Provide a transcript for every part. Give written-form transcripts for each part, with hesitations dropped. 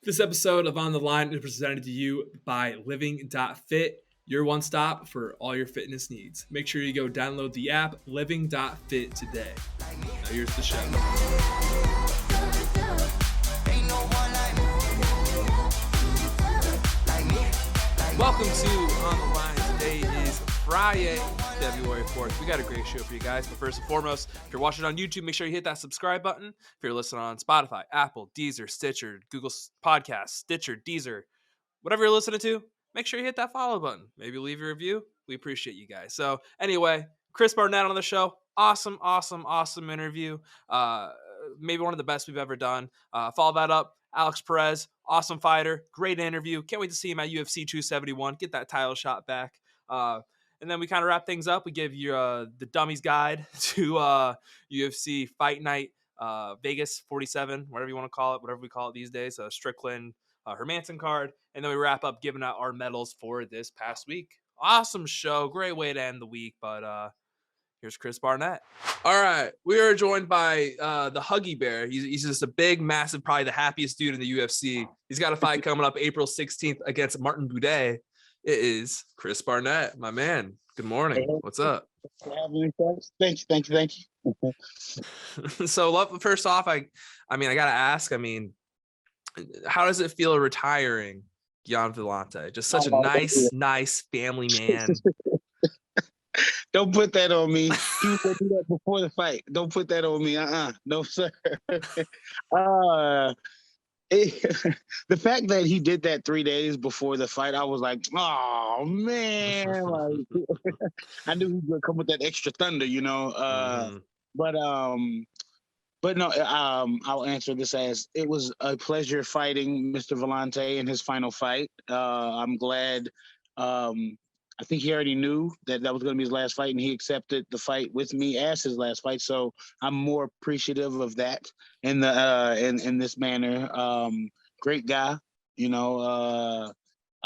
This episode of On the Line is presented to you by Living.fit, your one stop for all your fitness needs. Make sure you go download the app Living.fit today. Now here's the show. Welcome to On the Line. Today is Friday, February 4th. We got a great show for you guys. But first and foremost, if you're watching on YouTube, make sure you hit that subscribe button. If you're listening on Spotify, Apple, Deezer, Stitcher, Google Podcasts, Stitcher, Deezer, whatever you're listening to, make sure you hit that follow button. Maybe leave a review. We appreciate you guys. So anyway, Chris Barnett on the show. Awesome interview. Maybe one of the best we've ever done. Follow that up. Alex Perez, awesome fighter, great interview. Can't wait to see him at UFC 271. Get that title shot back. And then we kind of wrap things up. We give you the Dummies guide to UFC Fight Night Vegas 47, whatever you want to call it, whatever we call it these days. Strickland, Hermanson card. And then we wrap up giving out our medals for this past week. Awesome show. Great way to end the week. But here's Chris Barnett. All right. We are joined by the Huggy Bear. He's just a big, massive, probably the happiest dude in the UFC. He's got a fight coming up April 16th against Martin Buday. It is Chris Barnett, my man. Good morning. What's up? Thank you. So, first off, I got to ask, how does it feel retiring Gian Villante? Just such a nice family man. Don't put that on me. You would do that before the fight. Don't put that on me. No, sir. The fact that he did that 3 days before the fight, I was like, oh, man. I knew he was going to come with that extra thunder, you know. But no, I'll answer this as it was a pleasure fighting Mr. Villante in his final fight. I'm glad. I think he already knew that was going to be his last fight, and he accepted the fight with me as his last fight. So I'm more appreciative of that in this manner. Great guy, you know.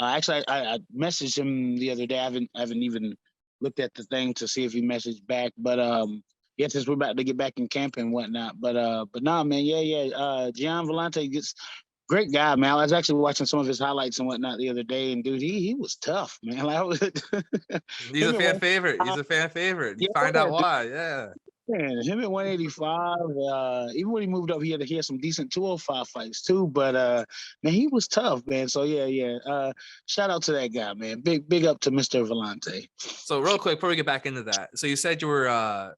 Actually, I messaged him the other day. I haven't even looked at the thing to see if he messaged back, but yeah, since we're about to get back in camp and whatnot. But nah, man, yeah. Gian Villante gets. Great guy, man. I was actually watching some of his highlights and whatnot the other day, and dude, he was tough, man. He's a fan favorite. He's a fan favorite. You find out why, yeah. Man, him at 185. Even when he moved up, he had some decent 205 fights too. But man, he was tough, man. So yeah. Shout out to that guy, man. Big up to Mr. Villante. So real quick before we get back into that, so you said you were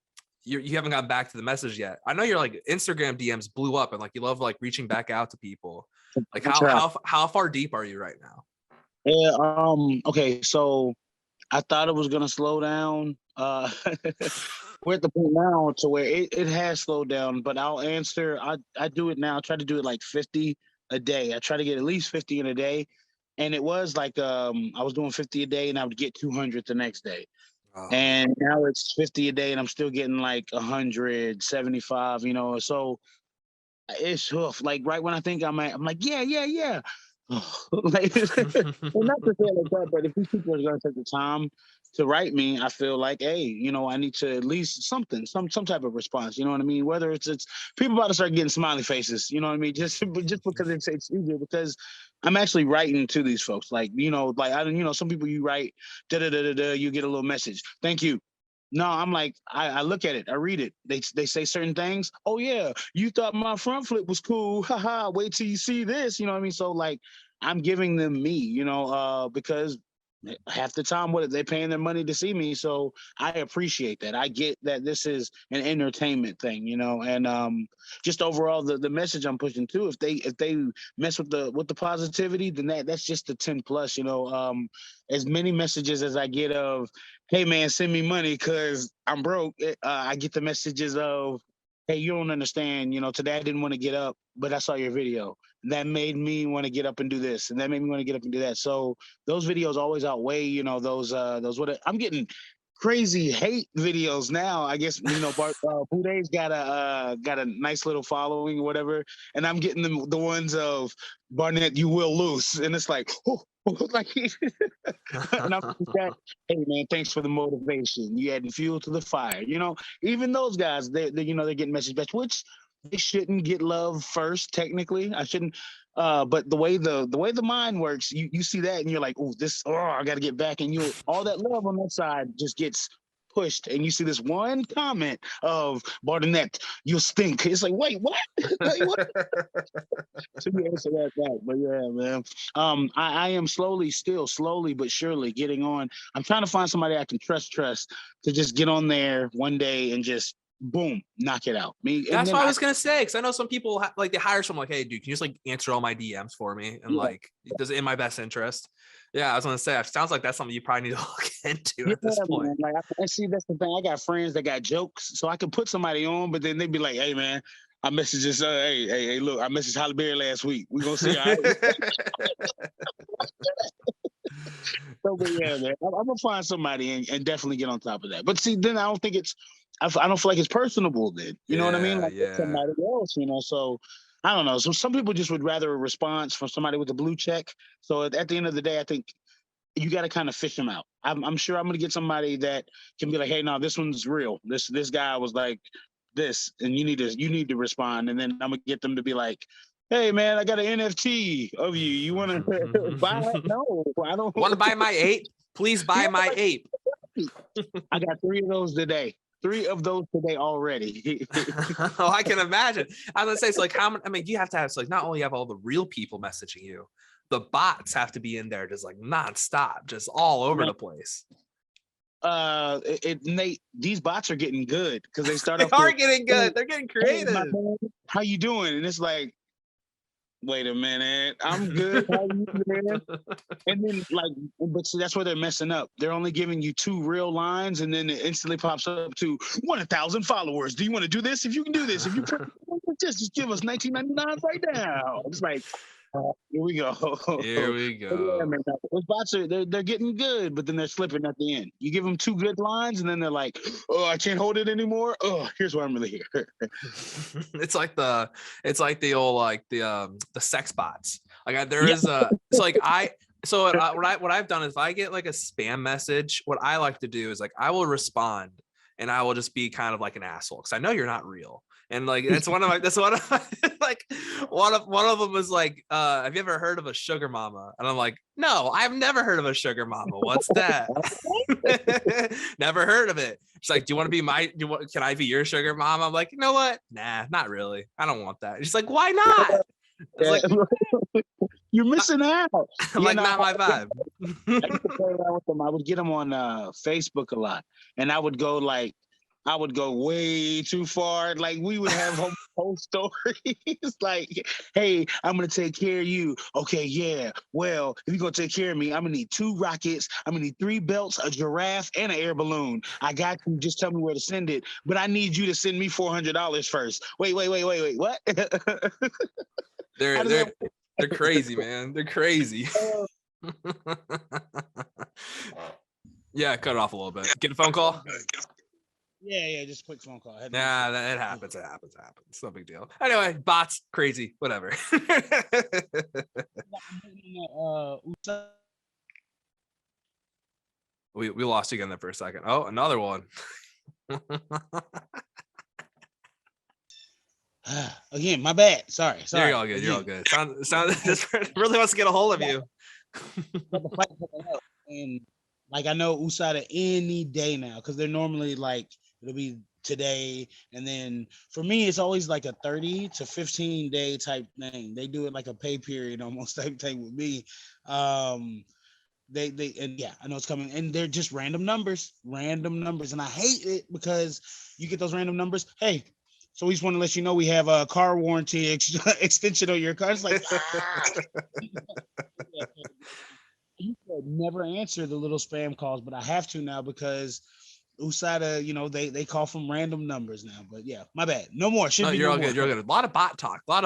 you haven't gotten back to the message yet. I know your Instagram DMs blew up and you love reaching back out to people. How far deep are you right now? Yeah. Okay. So I thought it was gonna slow down. We're at the point now to where it has slowed down. But I'll answer. I do it now. I try to do it 50 a day. I try to get at least 50 in a day. And it was I was doing 50 a day, and I would get 200 the next day. And now it's 50 a day, and I'm still getting 175, you know. So it's tough. Right when I think I'm like, yeah. Well, not to say it like that, but if these people are going to take the time to write me, I feel like, hey, you know, I need to at least some type of response. You know what I mean? Whether it's people about to start getting smiley faces. You know what I mean? Just because it's easier, because I'm actually writing to these folks. I don't, some people you write you get a little message. Thank you. No, I'm I look at it, I read it. They say certain things. Oh yeah, you thought my front flip was cool. Haha, wait till you see this. You know what I mean? So I'm giving them me, you know, because half the time they're paying their money to see me. So I appreciate that. I get that this is an entertainment thing, you know, and just overall the message I'm pushing too. If they mess with the positivity, then that's just a 10 plus, you know. As many messages as I get of, hey man, send me money because I'm broke. I get the messages of, hey, you don't understand, you know, today I didn't want to get up, but I saw your video. That made me want to get up and do this, and that made me want to get up and do that. So those videos always outweigh, you know, those I'm getting crazy hate videos now. I guess, you know, Buday's got a nice little following or whatever, and I'm getting the ones of Barnett, you will lose, and it's like, oh, and I'm like, hey man, thanks for the motivation. You adding fuel to the fire. You know, even those guys, they're getting message back, which they shouldn't get love first. Technically, I shouldn't. But the way the mind works, you see that and you're like, I got to get back, and all that love on that side just gets pushed, and you see this one comment of Barnett, you stink. It's like, wait, what? Like, what? To be answer that back, but yeah, man. I am slowly but surely getting on. I'm trying to find somebody I can trust to just get on there one day and just boom, knock it out. That's what I was gonna say, because I know some people like they hire someone like, hey, dude, can you just like answer all my DMs for me, and like, does it in my best interest? Yeah, I was gonna say, it sounds like that's something you probably need to look into at this point. Man, like, I see, that's the thing. I got friends that got jokes, so I can put somebody on, but then they'd be like, hey, man, I messaged this, hey, look, I messaged Huggy Bear last week. We're going to see. All right? So, but yeah, man, I'm going to find somebody and definitely get on top of that. But see, then I don't feel like it's personable then. You know what I mean? Like somebody else, so I don't know. So some people just would rather a response from somebody with a blue check. So at the end of the day, I think you got to kind of fish them out. I'm sure I'm going to get somebody that can be like, hey, no, this one's real. This guy was like this, and you need to respond. And then I'm going to get them to be like, hey, man, I got an NFT of you. You want to buy it? No, I don't. Want to buy my ape? Please buy my ape. I got 3 of those today. 3 of those today already. Oh, I can imagine. I was going to say, it's like, you have to have, not only have all the real people messaging you, the bots have to be in there just like nonstop, just all over the place. These bots are getting good because they start off. They are getting good. They're getting creative. Hey, man, how you doing? And it's like, wait a minute, I'm good. How you doing? And then but see, that's where they're messing up. They're only giving you 2 real lines, and then it instantly pops up to 1,000 followers. Do you want to do this? If you can do this, if you just give us $19.99 right now. It's like, here we go. Here we go. Yeah, man, those bots they're getting good, but then they're slipping at the end. You give them 2 good lines, and then they're like, "Oh, I can't hold it anymore. Oh, here's why I'm really here." It's like the old the sex bots. Like there is a what I've done is, if I get like a spam message, what I like to do is like I will respond, and I will just be kind of like an asshole because I know you're not real. And like one of them was like, have you ever heard of a sugar mama? And I'm like, no, I've never heard of a sugar mama. What's that? Never heard of it. She's like, can I be your sugar mama? I'm like, you know what? Nah, not really. I don't want that. She's like, why not? Like, you're missing out. I'm like, not my vibe. I used to play around with them. I would get them on Facebook a lot, and I would go way too far. Like, we would have whole stories like, hey, I'm going to take care of you. Okay, yeah. Well, if you're going to take care of me, I'm going to need 2 rockets. I'm going to need 3 belts, a giraffe, and an air balloon. I got you. Just tell me where to send it. But I need you to send me $400 first. Wait. What? They're crazy, man. They're crazy. Yeah, cut it off a little bit. Get a phone call. Yeah, just a quick phone call. It happens. It's no big deal. Anyway, bots, crazy, whatever. We lost you again there for a second. Oh, another one. Again, my bad. Sorry. You're all good. You're all good. Sound just really wants to get a hold of you. And like, I know USADA any day now, because they're normally like, it'll be today, and then for me it's always like a 30 to 15 day type thing. They do it like a pay period almost type thing with me. They and yeah, I know it's coming, and they're just random numbers, and I hate it because you get those random numbers. Hey, so we just want to let you know we have a car warranty extension on your car. It's like, you could never answer the little spam calls, but I have to now because USADA, they call from random numbers now. But yeah, my bad. No more. You're all good. You're good. A lot of bot talk. No,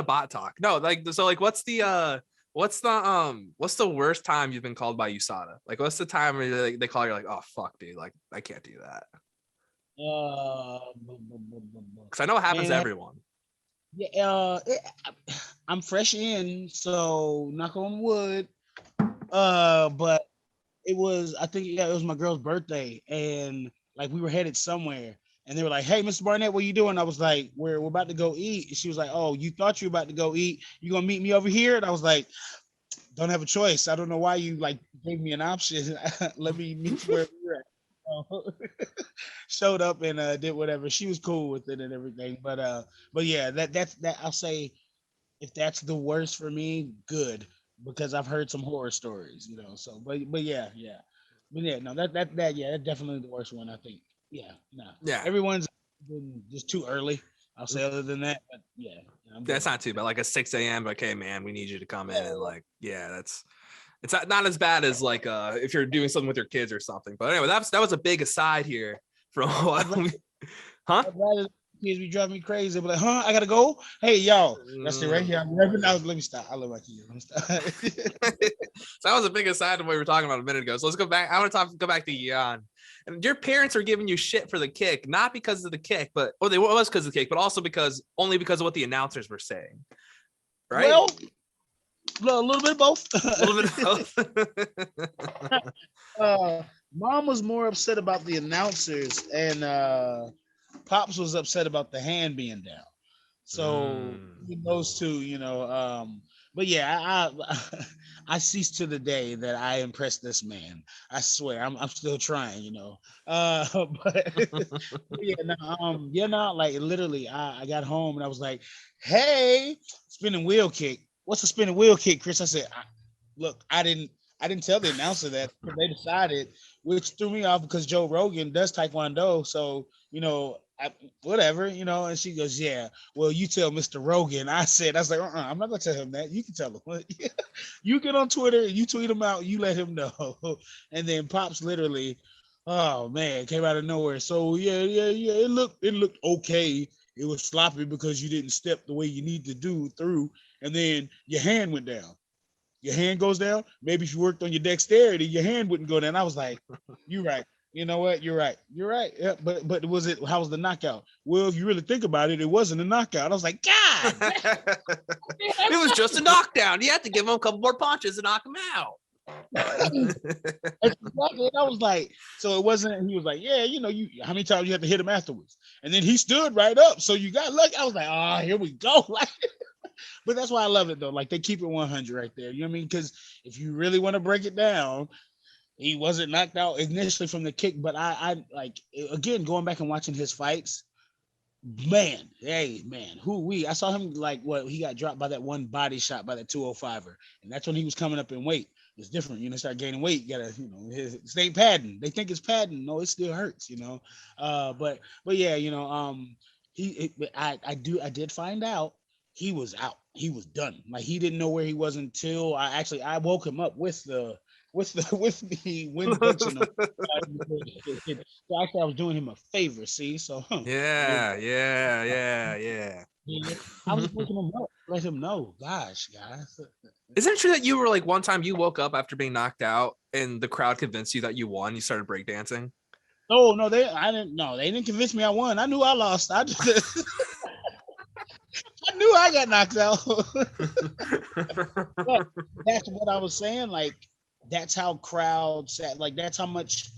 what's the worst time you've been called by USADA? Like, what's the time where they call you like, oh fuck, dude, like I can't do that. Because I know it happens to everyone. Yeah, I'm fresh in, so knock on wood. But it was my girl's birthday, and like we were headed somewhere, And they were like, "Hey, Mr. Barnett, what are you doing?" I was like, "We're about to go eat." And she was like, "Oh, you thought you were about to go eat? You gonna meet me over here?" And I was like, "Don't have a choice. I don't know why you like gave me an option. Let me meet you where we're at." Showed up and did whatever. She was cool with it and everything. But yeah, that's that. I'll say if that's the worst for me, good, because I've heard some horror stories, you know. So, but yeah, yeah, but yeah, no, that yeah, that's definitely the worst one. I think. Yeah, no, Yeah. everyone's been just too early. I'll say other than that, but yeah, I'm That's good. not too bad. Like a 6 a.m. Like, hey man, we need you to come in and Yeah, like, yeah, that's it's not as bad as like if you're doing something with your kids or something. But anyway, that was a big aside here from I'd what rather, we, huh? I'd rather kids be driving me crazy. But like, huh? I gotta go. Hey, y'all stay right Mm. here. I'm rapping out. Let me stop. I love my kids. Let me stop. So that was a big aside to what we were talking about a minute ago. So let's go back. I want to go back to Jan. And your parents are giving you shit for the kick, not because of the kick, but it was because of the kick, but also only because of what the announcers were saying, right? Well, a little bit of both. A little bit of both. Mom was more upset about the announcers, and Pops was upset about the hand being down. So those two, you know. But yeah, I cease to the day that I impress this man. I swear, I'm still trying, you know. But yeah, no, like literally, I got home and I was like, "Hey, spinning wheel kick. What's a spinning wheel kick, Chris?" I said, "Look, I didn't tell the announcer that. They decided, which threw me off because Joe Rogan does Taekwondo, so you know." Whatever, you know, and she goes, "Yeah, well, you tell Mr. Rogan." I was like, I'm not gonna tell him that. You can tell him. You get on Twitter, you tweet him out, you let him know. And then Pops literally, oh man, came out of nowhere. So yeah. It looked okay. It was sloppy because you didn't step the way you need to do through, and then your hand went down. Your hand goes down. Maybe if you worked on your dexterity, your hand wouldn't go down. I was like, "You're right. You know what? You're right. You're right." Yeah, but was it? How was the knockout? Well, if you really think about it, it wasn't a knockout. I was like, "God, It was just a knockdown. You had to give him a couple more punches to knock him out. exactly." And I was like, so it wasn't. He was like, "Yeah, you know, you how many times you had to hit him afterwards?" And then he stood right up, so you got lucky. I was like, "Oh, here we go." Like, but that's why I love it though. Like they keep it 100 right there. You know what I mean? Because if you really want to break it down, he wasn't knocked out initially from the kick, but I like again going back and watching his fights. Man, hey man, I saw him like what he got dropped by that one body shot by that 205er, and that's when he was coming up in weight. It's different, you know. Start gaining weight, you gotta, you know, it's ain't padding. They think it's padding. No, it still hurts, you know. But yeah, you know, I did find out he was out. He was done. Like he didn't know where he was until I woke him up with the with the wind punching him. So actually, I was doing him a favor. See, so Yeah. I was just waking him up, let him know. Gosh, guys. Isn't it true that you were like one time you woke up after being knocked out and the crowd convinced you that you won? You started breakdancing. Oh no, they didn't convince me I won. I knew I lost. I just I knew I got knocked out. But that's what I was saying. Like that's how crowds like that's how much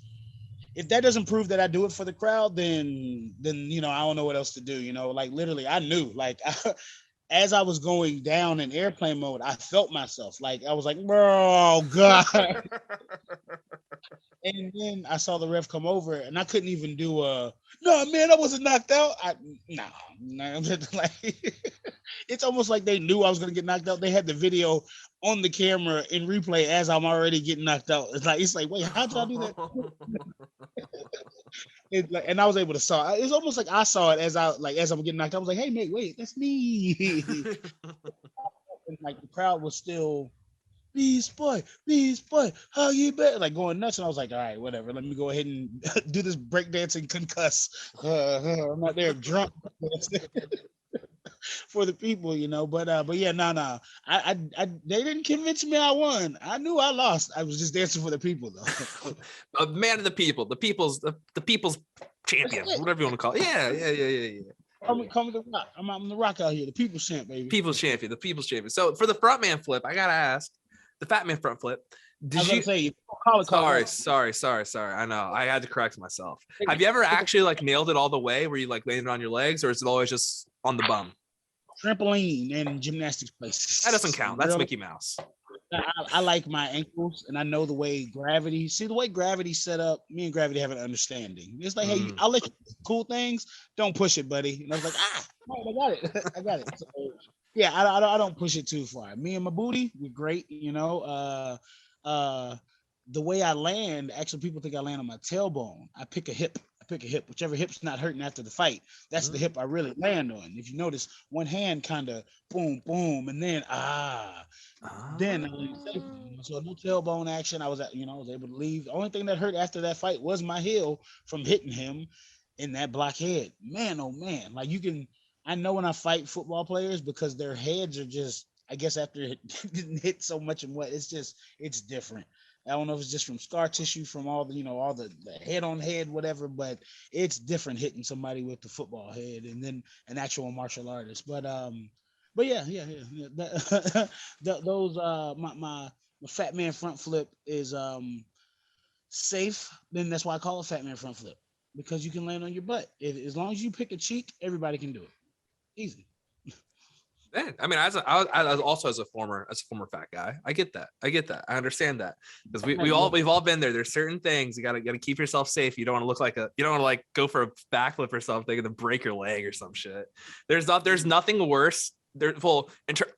if that doesn't prove that I do it for the crowd, then you know I don't know what else to do. You know, like literally, I knew. Like as I was going down in airplane mode, I felt myself. Like I was like, "Oh God!" And then I saw the ref come over, and I couldn't even do a no, man. I wasn't knocked out. No. Like it's almost like they knew I was gonna get knocked out. They had the video on the camera in replay as I'm already getting knocked out. It's like, wait, how did I do that? Like, and I was able to saw. It's almost like I saw it as I'm getting knocked out. I was like, "Hey, mate, wait, that's me." And like the crowd was still, Beast boy, Huggy Bear, like going nuts. And I was like, "All right, whatever. Let me go ahead and do this breakdancing concuss. I'm not there drunk for the people, you know." But yeah, no. They didn't convince me I won. I knew I lost. I was just dancing for the people, though. A man of the people, the people's champion, whatever you want to call it. Yeah. Come to the rock. I'm the rock out here. The people's champ, baby. The people's champion. So for the front man flip, I gotta ask, the fat man front flip, Did you say, call it, sorry. I know. I had to correct myself. Have you ever actually like nailed it all the way where you like landed on your legs, or is it always just on the bum? Trampoline and gymnastics places. That doesn't count. That's Mickey Mouse. I like my ankles, and I know the way gravity. See the way gravity's set up. Me and gravity have an understanding. It's like, hey, I'll let you do cool things. Don't push it, buddy. And I was like, I got it. I got it. So, yeah, I don't push it too far. Me and my booty, we're great. You know, the way I land, actually, people think I land on my tailbone. I pick a hip. Whichever hip's not hurting after the fight. That's the hip I really land on. If you notice, one hand kind of boom, boom, and then then so no tailbone action. I was able to leave. The only thing that hurt after that fight was my heel from hitting him in that blockhead. Man, oh man, like I know when I fight football players because their heads are just, I guess after getting hit so much and it's different. I don't know if it's just from scar tissue from all the head on head, whatever, but it's different hitting somebody with the football head and then an actual martial artist. But yeah. Those my fat man front flip is safe. Then that's why I call it fat man front flip, because you can land on your butt. As long as you pick a cheek, everybody can do it. Easy. Man, I mean, as a former fat guy, I get that. I understand that, because we've all been there. There's certain things you gotta keep yourself safe. You don't want to look like you don't want to like go for a backflip or something and then break your leg or some shit. There's nothing worse.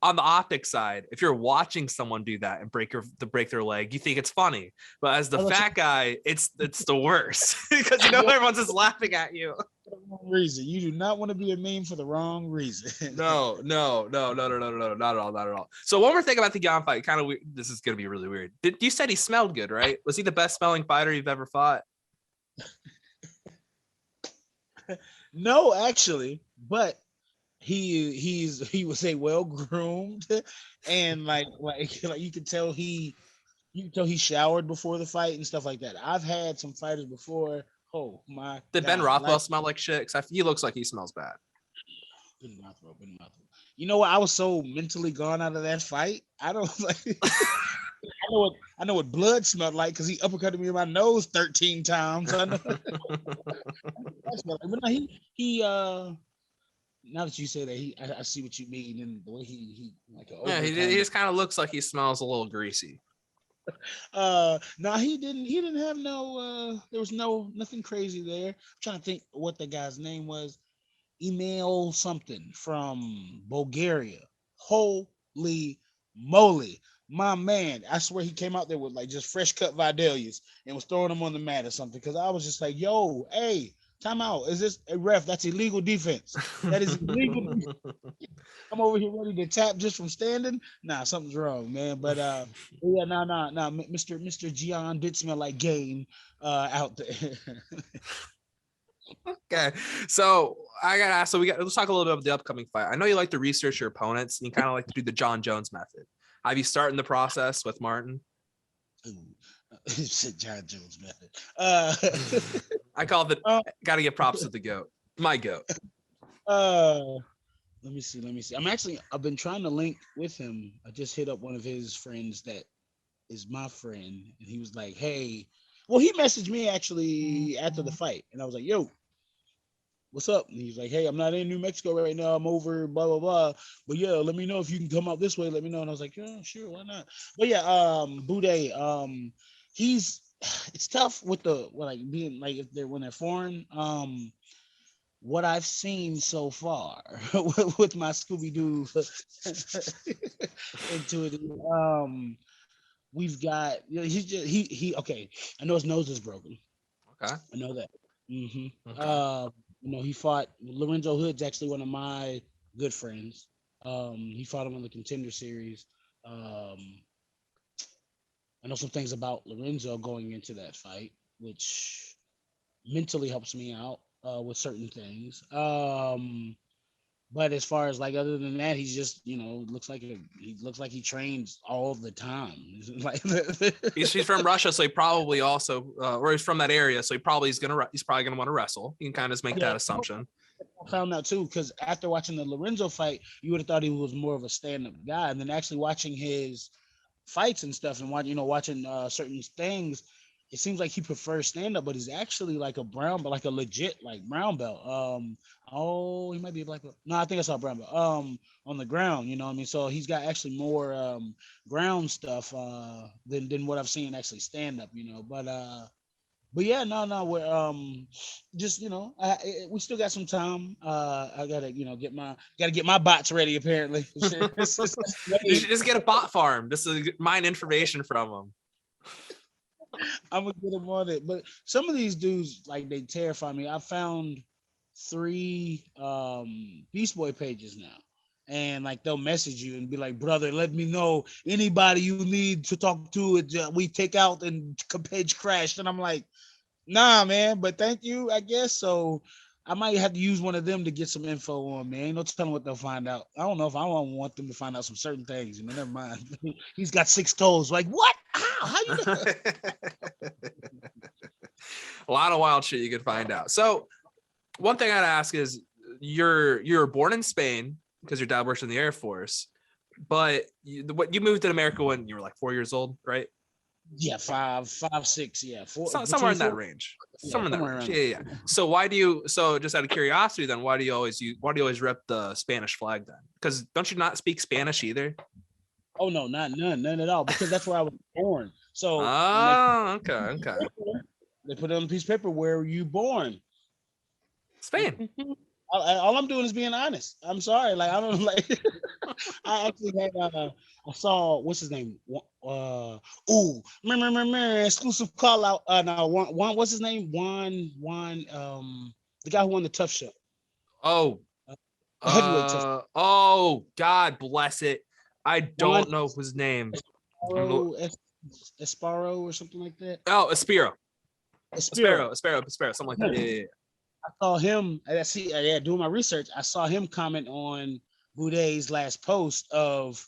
On the optic side, if you're watching someone do that and break their leg, you think it's funny, but as the fat guy, it's the worst because everyone's just laughing at you. For the wrong reason. You do not want to be a meme for the wrong reason. No, not at all. So one more thing about the Yan fight, kind of weird. This is gonna be really weird. You said he smelled good, right? Was he the best smelling fighter you've ever fought? No, actually, but he was a well groomed and like you could tell he showered before the fight and stuff like that. I've had some fighters before. Oh my! Did Ben Rothwell smell like shit? Because he looks like he smells bad. Ben Rothwell. You know what? I was so mentally gone out of that fight. I don't like. I know what blood smelled like because he uppercutted me in my nose 13 times. I know. But no, he now that you say that, I see what you mean, and the way he like. He just kind of looks like he smells a little greasy. No, he didn't have there was nothing crazy there. I'm trying to think what the guy's name was. Email something from Bulgaria. Holy moly, my man, I swear he came out there with like just fresh cut Vidalias and was throwing them on the mat or something, because I was just like, yo, hey, time out. Is this a ref? That's illegal defense. That is illegal defense. I'm over here ready to tap just from standing. Nah, something's wrong, man. But yeah, no. Mr. Gian did smell like game out there. Okay, so I gotta ask. Let's talk a little bit about the upcoming fight. I know you like to research your opponents, and you kind of like to do the John Jones method. Have you started the process with Martin? Said John Jones method. I call it. Got to give props to the goat. My goat. Let me see. I've been trying to link with him. I just hit up one of his friends that is my friend, and he was like, hey, well, he messaged me actually after the fight, and I was like, yo, what's up? And he's like, hey, I'm not in New Mexico right now. I'm over blah, blah, blah. But yeah, let me know if you can come out this way. Let me know. And I was like, yeah, sure. Why not? But yeah, Boudet, it's tough with being like when they're foreign. What I've seen so far with my Scooby-Doo intuitive, we've got he okay. I know his nose is broken. Okay, I know that. Okay. He fought Lorenzo Hood's actually one of my good friends. He fought him on the Contender Series. I know some things about Lorenzo going into that fight, which mentally helps me out with certain things. But as far as like other than that, he's just looks like he trains all the time. Like he's from Russia, so he probably also or he's from that area, so he's probably gonna want to wrestle. You can kind of make that assumption. I found out too, because after watching the Lorenzo fight, you would have thought he was more of a stand-up guy, and then actually watching his fights and stuff and watching certain things, it seems like he prefers stand up, but he's actually like a brown, but like a legit like brown belt. Oh, he might be a black belt. No, I think I saw brown belt. On the ground, you know what I mean? So he's got actually more ground stuff than what I've seen actually stand up, but yeah, no, we're just we still got some time. I gotta get my bots ready. Apparently, You should just get a bot farm just to mine information from them. I'm gonna get them on it. But some of these dudes, like, they terrify me. I found 3 Beast Boy pages now. And like they'll message you and be like, brother, let me know anybody you need to talk to. We take out and page crashed. And I'm like, nah, man, but thank you, I guess. So I might have to use one of them to get some info on, man. Ain't no telling what they'll find out. I don't know if I want them to find out some certain things. Never mind. He's got 6 toes. Like, what? How you know? A lot of wild shit you could find out. So one thing I'd ask is, you're born in Spain because your dad works in the Air Force, but you moved to America when you were like 4 years old, right? Yeah, 5, 6, yeah, 4, somewhere in that range. Somewhere in that range. Yeah. So just out of curiosity, then why do you always rep the Spanish flag then? Because don't you not speak Spanish either? Oh no, none at all. Because that's where I was born. So okay. They put it on a piece of paper. Where were you born? Spain. All I'm doing is being honest. I'm sorry. Like, I don't like. I actually had. I saw, what's his name? Exclusive call out. No, Juan. What's his name? Juan. The guy who won the Tough Show. Oh. Heavyweight Tough. Oh, God bless it. I don't know his name. Esparo or something like that. Oh, Espiro, something like that. Yeah. I saw him. Doing my research, I saw him comment on Boudet's last post of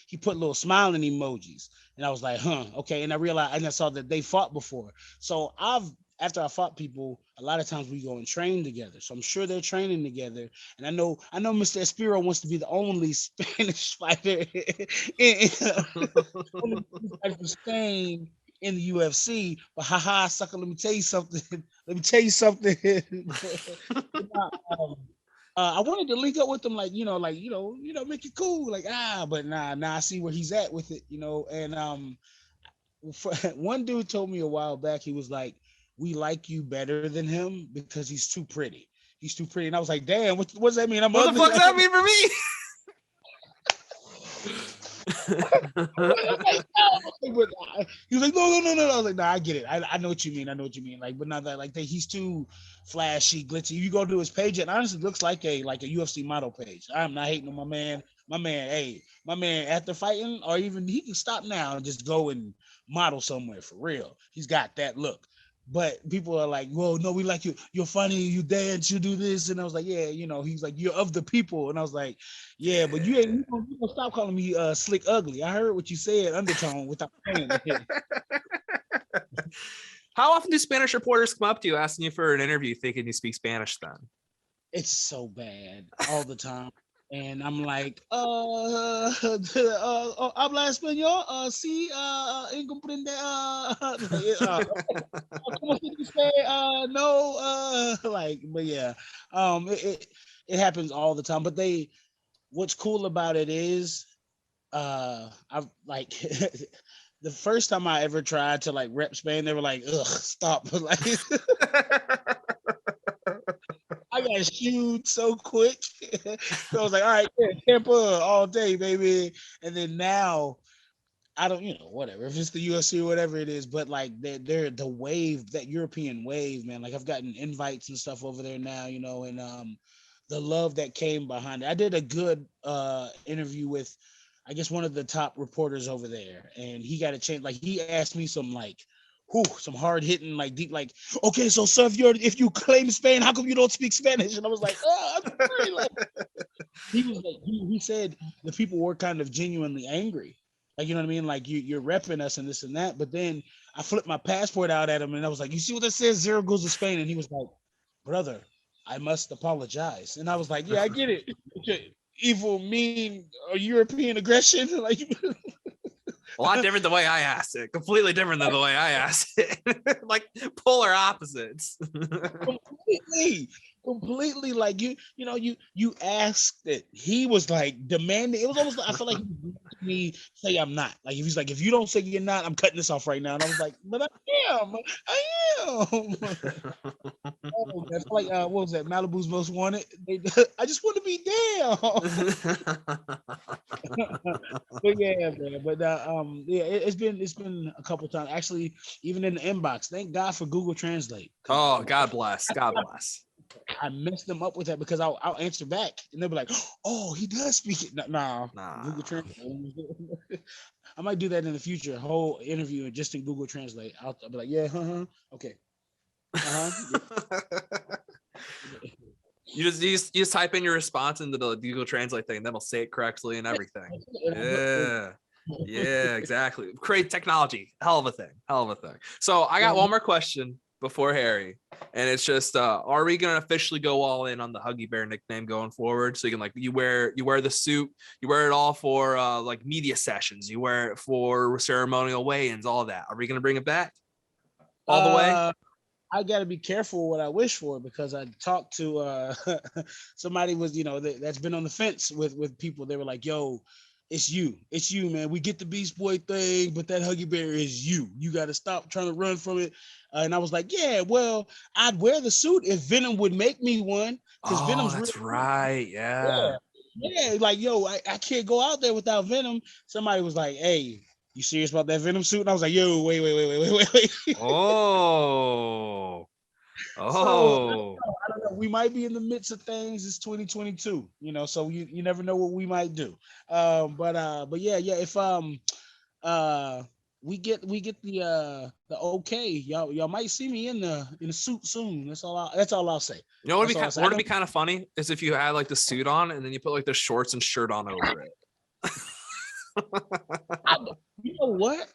he put little smiling emojis, and I was like, okay. And I realized, and I saw that they fought before. So after I fought people, a lot of times we go and train together. So I'm sure they're training together. And I know Mr. Espiro wants to be the only Spanish fighter in Spain in the UFC. But sucker, let me tell you something. I wanted to link up with them, make it cool. But nah, I see where he's at with it, And one dude told me a while back, he was like, we like you better than him because he's too pretty. And I was like, damn, what does that mean? What the fuck does that mean for me? He was like, no. I was like, nah, I get it. I know what you mean. Like, but not that, like, he's too flashy, glitzy. You go to his page, it honestly looks like a UFC model page. I'm not hating on my man. My man, after fighting, or even he can stop now and just go and model somewhere for real. He's got that look. But people are like, whoa, no, we like you. You're funny. You dance. You do this. And I was like, yeah, he's like, you're of the people. And I was like, yeah, but you don't stop calling me slick ugly. I heard what you said, undertone, without saying it. How often do Spanish reporters come up to you asking you for an interview thinking you speak Spanish then? It's so bad all the time. And I'm like, habla español? Sí, comprende. ¿Cómo se dice? No, but yeah, it happens all the time. But what's cool about it is, I've like the first time I ever tried to like rep Spain, they were like, ugh, stop. Like, I got shooed so quick. So I was like, all right, yeah, Tampa all day, baby. And then now, I don't, whatever. If it's the UFC or whatever it is, but like they're the wave, that European wave, man. Like, I've gotten invites and stuff over there now, and the love that came behind it. I did a good interview with, I guess, one of the top reporters over there, and he got a chance. Like, he asked me some some hard hitting, like deep, like, okay, so sir, if you claim Spain, how come you don't speak Spanish? And I was like, oh, I'm sorry. Like, he was like, he said the people were kind of genuinely angry. Like, you know what I mean? Like, you're repping us and this and that. But then I flipped my passport out at him and I was like, you see what that says? 0 goes to Spain. And he was like, brother, I must apologize. And I was like, yeah, I get it. Okay. Evil, mean, European aggression. Like, A lot different the way I asked it. Completely different than the way I asked it. Like polar opposites. completely like you asked it. He was like demanding. It was almost like I feel like he was making me say I'm not. Like if he's like, if you don't say you're not, I'm cutting this off right now. And I was like, but I am. Oh, that's like what was that? Malibu's Most Wanted. I just want to be down. But yeah, man. But yeah, it's been a couple times actually. Even in the inbox, thank God for Google Translate. Oh, God bless. God bless. I messed them up with that because I'll answer back and they'll be like, "Oh, he does speak it." Nah. Google Translate. I might do that in the future. A whole interview just in Google Translate. I'll be like, "Yeah, okay." You just type in your response into the Google Translate thing, then it'll say it correctly and everything. Yeah, exactly. Great technology. Hell of a thing. So I got one more question before Harry, and it's just are we gonna officially go all in on the Huggy Bear nickname going forward? So you can like you wear the suit, you wear it all for like media sessions, you wear it for ceremonial weigh-ins, all of that. Are we gonna bring it back all the way? I got to be careful what I wish for because I talked to somebody was that's been on the fence with people. They were like, "Yo, it's you, man. We get the Beast Boy thing, but that Huggy Bear is you. You got to stop trying to run from it." And I was like, "Yeah, well, I'd wear the suit if Venom would make me one because Venom's that's real right, yeah. Like yo, I can't go out there without Venom." Somebody was like, "Hey, you serious about that Venom suit?" And I was like, "Yo, wait." Oh. So I don't know. We might be in the midst of things. It's 2022, so you never know what we might do. But yeah. If we get the okay, y'all might see me in the suit soon. That's all I'll say. You know what would be kind of funny is if you had like the suit on and then you put like the shorts and shirt on over it. You know what?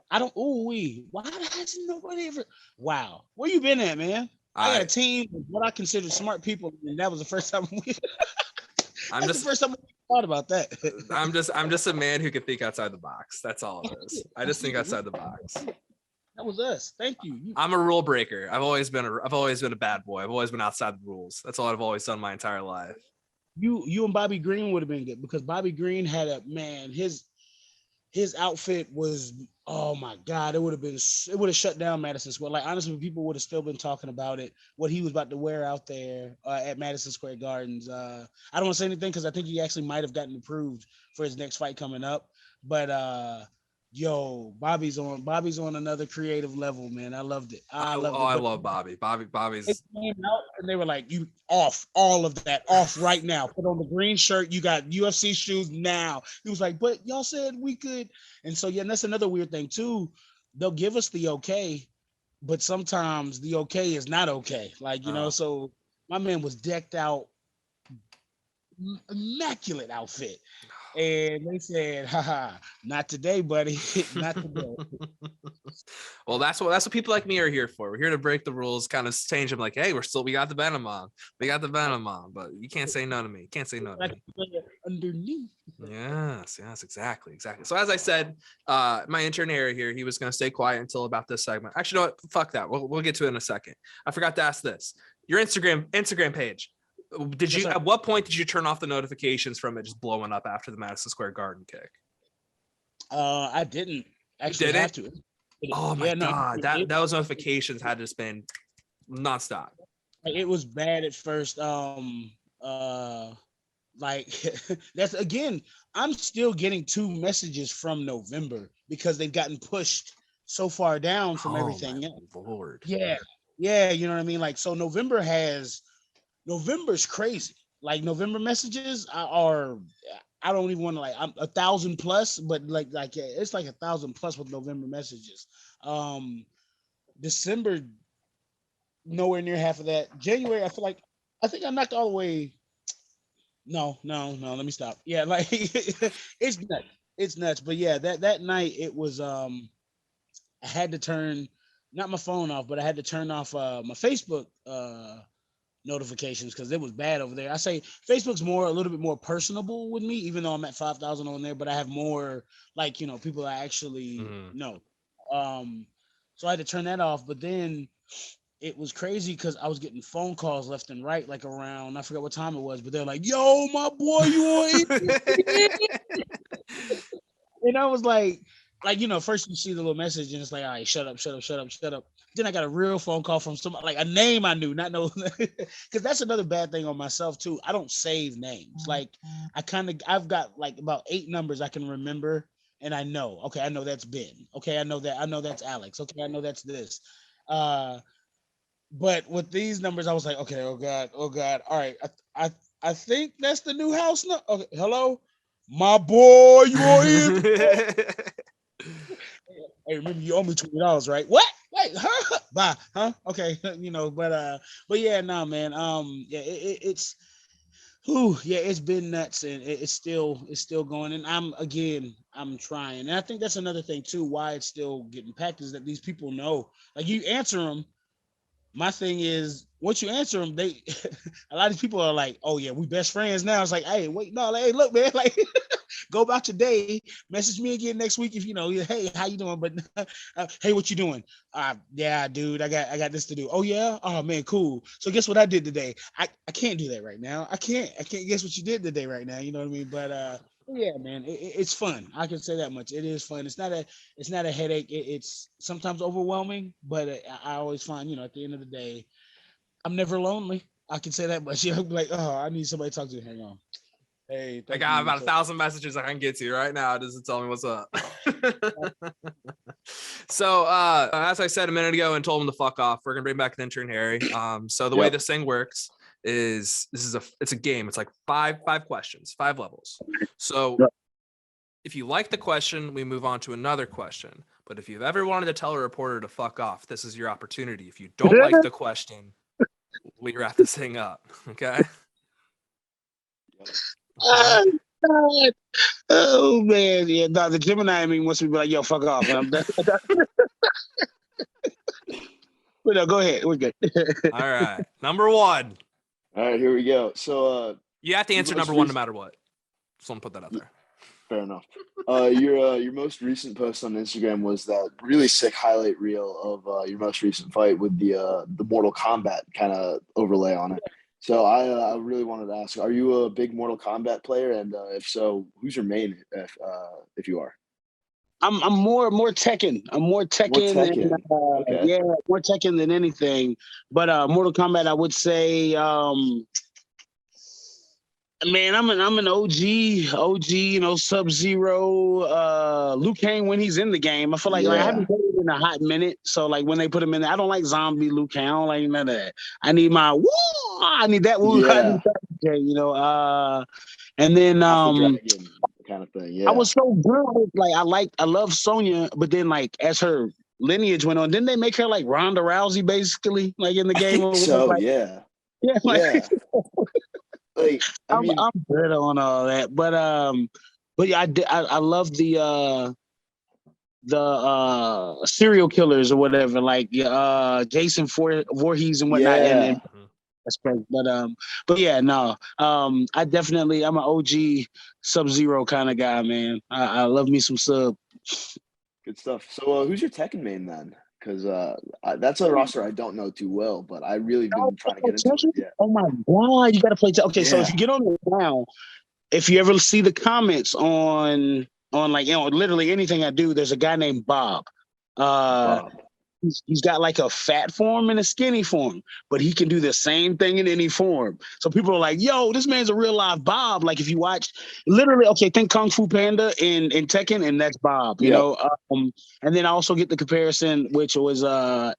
I don't. Why hasn't nobody ever? Wow, where you been at, man? I got a team of what I consider smart people, and that was the first time the first time we thought about that. I'm just a man who can think outside the box. That's all it is. I just think outside the box. That was us. Thank you. I'm a rule breaker. I've always been a bad boy. I've always been outside the rules. That's all I've always done my entire life. You and Bobby Green would have been good because Bobby Green had his outfit was, oh my God, it would have shut down Madison Square. Like honestly, people would have still been talking about it, what he was about to wear out there at Madison Square Gardens. I don't want to say anything because I think he actually might have gotten approved for his next fight coming up. But Bobby's on another creative level, man. I loved it. I love Bobby. Bobby's. It came out and they were like, "You off all of that, off right now. Put on the green shirt. You got UFC shoes now." He was like, "But y'all said we could," and so yeah, and that's another weird thing too. They'll give us the okay, but sometimes the okay is not okay. Like so my man was decked out, immaculate outfit. And they said, "Haha, not today, buddy. Not today." Well, that's what people like me are here for. We're here to break the rules, kind of change them. Like, hey, we got the Venom on. But you can't say no to me. You can't say no to me. Underneath. Yes, exactly. So as I said, my intern Harry here, he was going to stay quiet until about this segment. Actually, you know what? Fuck that. We'll get to it in a second. I forgot to ask this. Your Instagram page. At what point did you turn off the notifications from it just blowing up after the Madison Square Garden kick? I didn't actually have to. Oh my God. Those notifications had just been nonstop. It was bad at first. Like that's again, I'm still getting 2 messages from November because they've gotten pushed so far down from everything else. Lord. Yeah, you know what I mean? Like so November's crazy. Like November messages are I don't even want to I'm 1,000 plus, but like it's like 1,000 plus with November messages. December nowhere near half of that. January I think I knocked all the way. No, let me stop. Yeah, like it's nuts. But yeah, that night it was I had to turn not my phone off, but I had to turn off my Facebook notifications because it was bad over there. I say Facebook's a little bit more personable with me, even though I'm at 5,000 on there, but I have more like, people I actually know. So I had to turn that off, but then it was crazy because I was getting phone calls left and right, like around, I forgot what time it was, but they're like, yo, my boy, you on ESPN? And I was like, first you see the little message and it's like, all right, shut up, shut up, shut up, shut up. Then I got a real phone call from somebody, like a name I knew, not know, because that's another bad thing on myself too. I don't save names. Like I've got like about 8 numbers I can remember, and I know, okay, I know that's Ben. Okay, I know that's Alex. Okay, I know that's this. But with these numbers, I was like, okay, oh God, all right, I think that's the new house. No, okay, hello, my boy, you on here? Hey, remember you owe me $20, right? What? Wait, huh? Bye, huh? Okay, but yeah, no, man. Yeah, it's been nuts, and it's still going. And I'm trying, and I think that's another thing too. Why it's still getting packed is that these people know, like you answer them. My thing is, once you answer them, they a lot of people are like, "Oh yeah, we best friends now." It's like, "Hey, wait, no, like, hey, look, man, like, go about your day. Message me again next week if hey, how you doing? But hey, what you doing? Yeah, dude, I got this to do. Oh yeah, oh man, cool. So guess what I did today? I can't do that right now. I can't guess what you did today right now. You know what I mean? But yeah, man, it's fun. I can say that much. It is fun. It's not a headache. It's sometimes overwhelming, but I always find, at the end of the day, I'm never lonely. I can say that much. I'm like, oh, I need somebody to talk to. Hang on. Hey, I got about 1,000 messages I can get to right now just to tell me what's up. So, as I said a minute ago and told him to fuck off, we're gonna bring back the intern Harry. So the way this thing works is it's a game. It's like five questions, 5 levels. So if you like the question, we move on to another question. But if you've ever wanted to tell a reporter to fuck off, this is your opportunity. If you don't like the question, we wrap this thing up. Okay. Oh, God. Oh man, yeah. No, the Gemini in me wants me to be like, yo, fuck off. And I'm done. But no, go ahead. We're good. All right. Number 1. All right, here we go. So you have to answer number 1 no matter what. Just want to put that out there. Fair enough. Your most recent post on Instagram was that really sick highlight reel of your most recent fight with the Mortal Kombat kind of overlay on it. So I really wanted to ask, are you a big Mortal Kombat player? And if so, who's your main if you are? I'm more Tekken. I'm more Tekken. More Tekken. Okay. Yeah, more Tekken than anything. But Mortal Kombat, I would say, man, I'm an OG, Sub-Zero, Liu Kang when he's in the game. I feel like I haven't played it in a hot minute. So like when they put him in there, I don't like zombie Liu Kang. I don't like none of that. I need my woo. I need that woo. I need that, and then kind of thing. Yeah. I was so good. Like I love Sonya, but then like as her lineage went on, didn't they make her like Ronda Rousey basically, like in the game? I think so like, yeah. Like, I'm good on all that, but yeah, I love the serial killers or whatever, like Jason Voorhees and whatnot, and that's great. But yeah, no, I'm an OG Sub-Zero kind of guy, man. I love me some Sub. Good stuff. So who's your Tekken main then? Because that's a roster I don't know too well, but I really been trying to get into it. Yeah. Oh my God, you got to play. Okay, so if you get on it now, if you ever see the comments on like literally anything I do, there's a guy named Bob. He's got like a fat form and a skinny form, but he can do the same thing in any form. So people are like, yo, this man's a real live Bob. Like if you watch literally, think Kung Fu Panda in Tekken, and that's Bob, you know? And then I also get the comparison, which was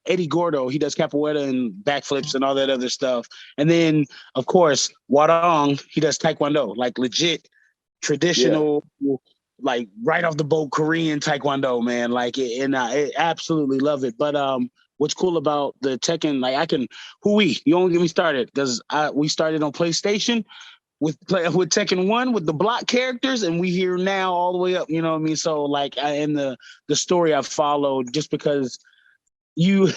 Eddie Gordo. He does capoeira and backflips and all that other stuff. And then of course, Wadong, he does Taekwondo, like legit traditional, like right off the boat Korean Taekwondo, man. Like, and I absolutely love it. But what's cool about the Tekken, like you don't get me started because we started on PlayStation with Tekken 1 with the block characters, and we here now all the way up. You know what I mean? So like, and the story I've followed just because you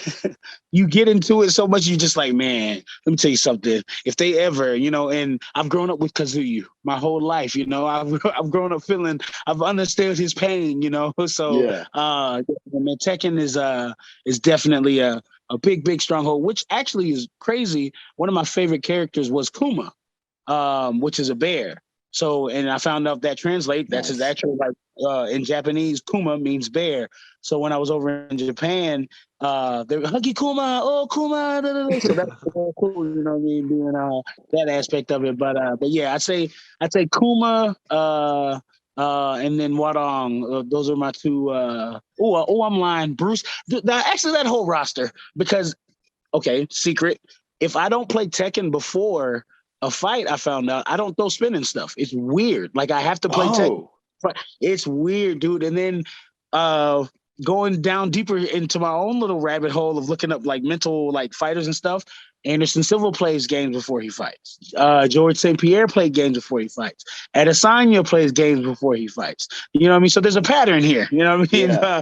you get into it so much, you just like, man, let me tell you something. If they ever, and I've grown up with Kazuyu my whole life, I've grown up feeling, I've understood his pain, So Yeah. man, Tekken is definitely a big stronghold, which actually is crazy. One of my favorite characters was Kuma, which is a bear. So, and I found out that that's his actual, in Japanese, Kuma means bear. So when I was over in Japan, they were Huggy Kuma, oh Kuma, da, da, da. So that's cool, you know what I mean, being that aspect of it. But yeah, I'd say Kuma, and then Wadong. Those are my two. I'm lying, Bruce. Actually, that whole roster, because secret. If I don't play Tekken before a fight, I found out I don't throw spinning stuff. It's weird. Like I have to play Tekken. It's weird, dude. And then going down deeper into my own little rabbit hole of looking up like mental fighters and stuff. Anderson Silva plays games before he fights. George St. Pierre played games before he fights. Adesanya plays games before he fights. You know what I mean? So there's a pattern here. You know what I mean? Yeah.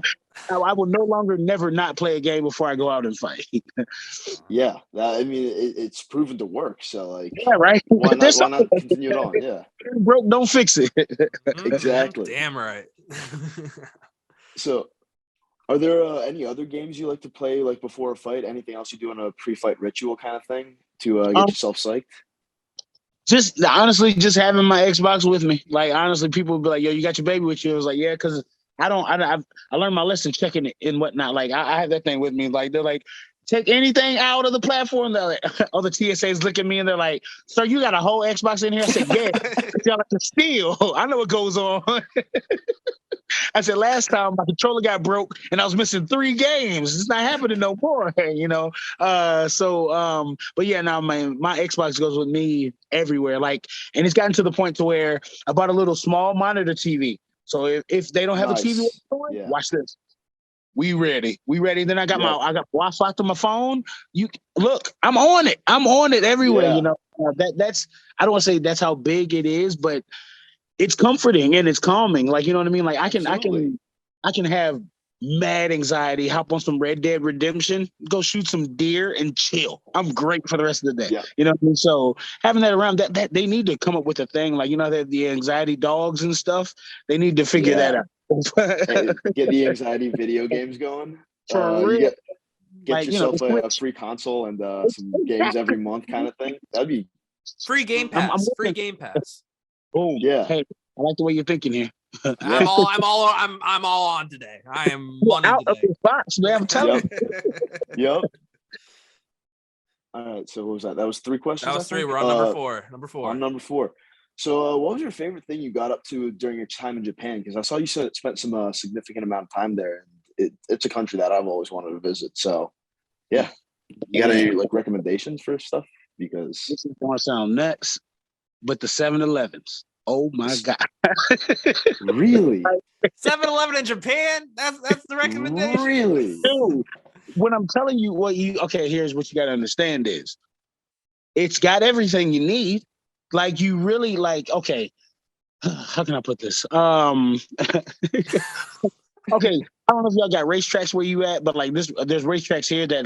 I will no longer never not play a game before I go out and fight. Yeah, it's proven to work. So yeah, right. Why not continue it on? Yeah, broke, don't fix it. Exactly. Damn right. So, are there any other games you like to play before a fight? Anything else you do in a pre-fight ritual kind of thing to get yourself psyched? Just honestly, just having my Xbox with me. Like honestly, people would be like, "Yo, you got your baby with you?" I was like, "Yeah," because I learned my lesson checking it and whatnot. Like I have that thing with me. Like they're like, take anything out of the platform. They're like, all the TSAs look at me and they're like, "Sir, you got a whole Xbox in here?" I said, "Yeah." Y'all like to steal. I know what goes on. I said last time my controller got broke and I was missing 3 games. It's not happening no more, But yeah, now my Xbox goes with me everywhere. And it's gotten to the point to where I bought a little small monitor TV. So if they don't have a TV, watch this. We ready. Then I got I got Wi-Fi to my phone. You look, I'm on it. I'm on it everywhere. That's I don't want to say that's how big it is, but it's comforting and it's calming. Like, you know what I mean? Like I can have mad anxiety, hop on some Red Dead Redemption, go shoot some deer and chill. I'm great for the rest of the day. Yeah. You know what I mean? So having that around, that they need to come up with a thing. Like, the anxiety dogs and stuff, they need to figure that out. Hey, get the anxiety video games going. For real. You get yourself a free console and some games every month kind of thing. That'd be free Game Pass. Free Game Pass. Boom. Yeah. Hey, I like the way you're thinking here. I'm all on today. I am money out today. of the box, man. I'm telling you. Yep. All right. So what was that? That was 3 questions. That was 3. We're on number 4. On number 4. So what was your favorite thing you got up to during your time in Japan? Because I saw you spent some significant amount of time there, and it's a country that I've always wanted to visit. So yeah, you got any recommendations for stuff? Because this is going to sound nuts, but the 7-Elevens. Oh my God. Really? 7-Eleven in Japan? That's the recommendation? Really? Dude, when I'm telling you here's what you got to understand is it's got everything you need. Like you really okay, how can I put this? Okay, I don't know if y'all got racetracks where you at, but there's racetracks here that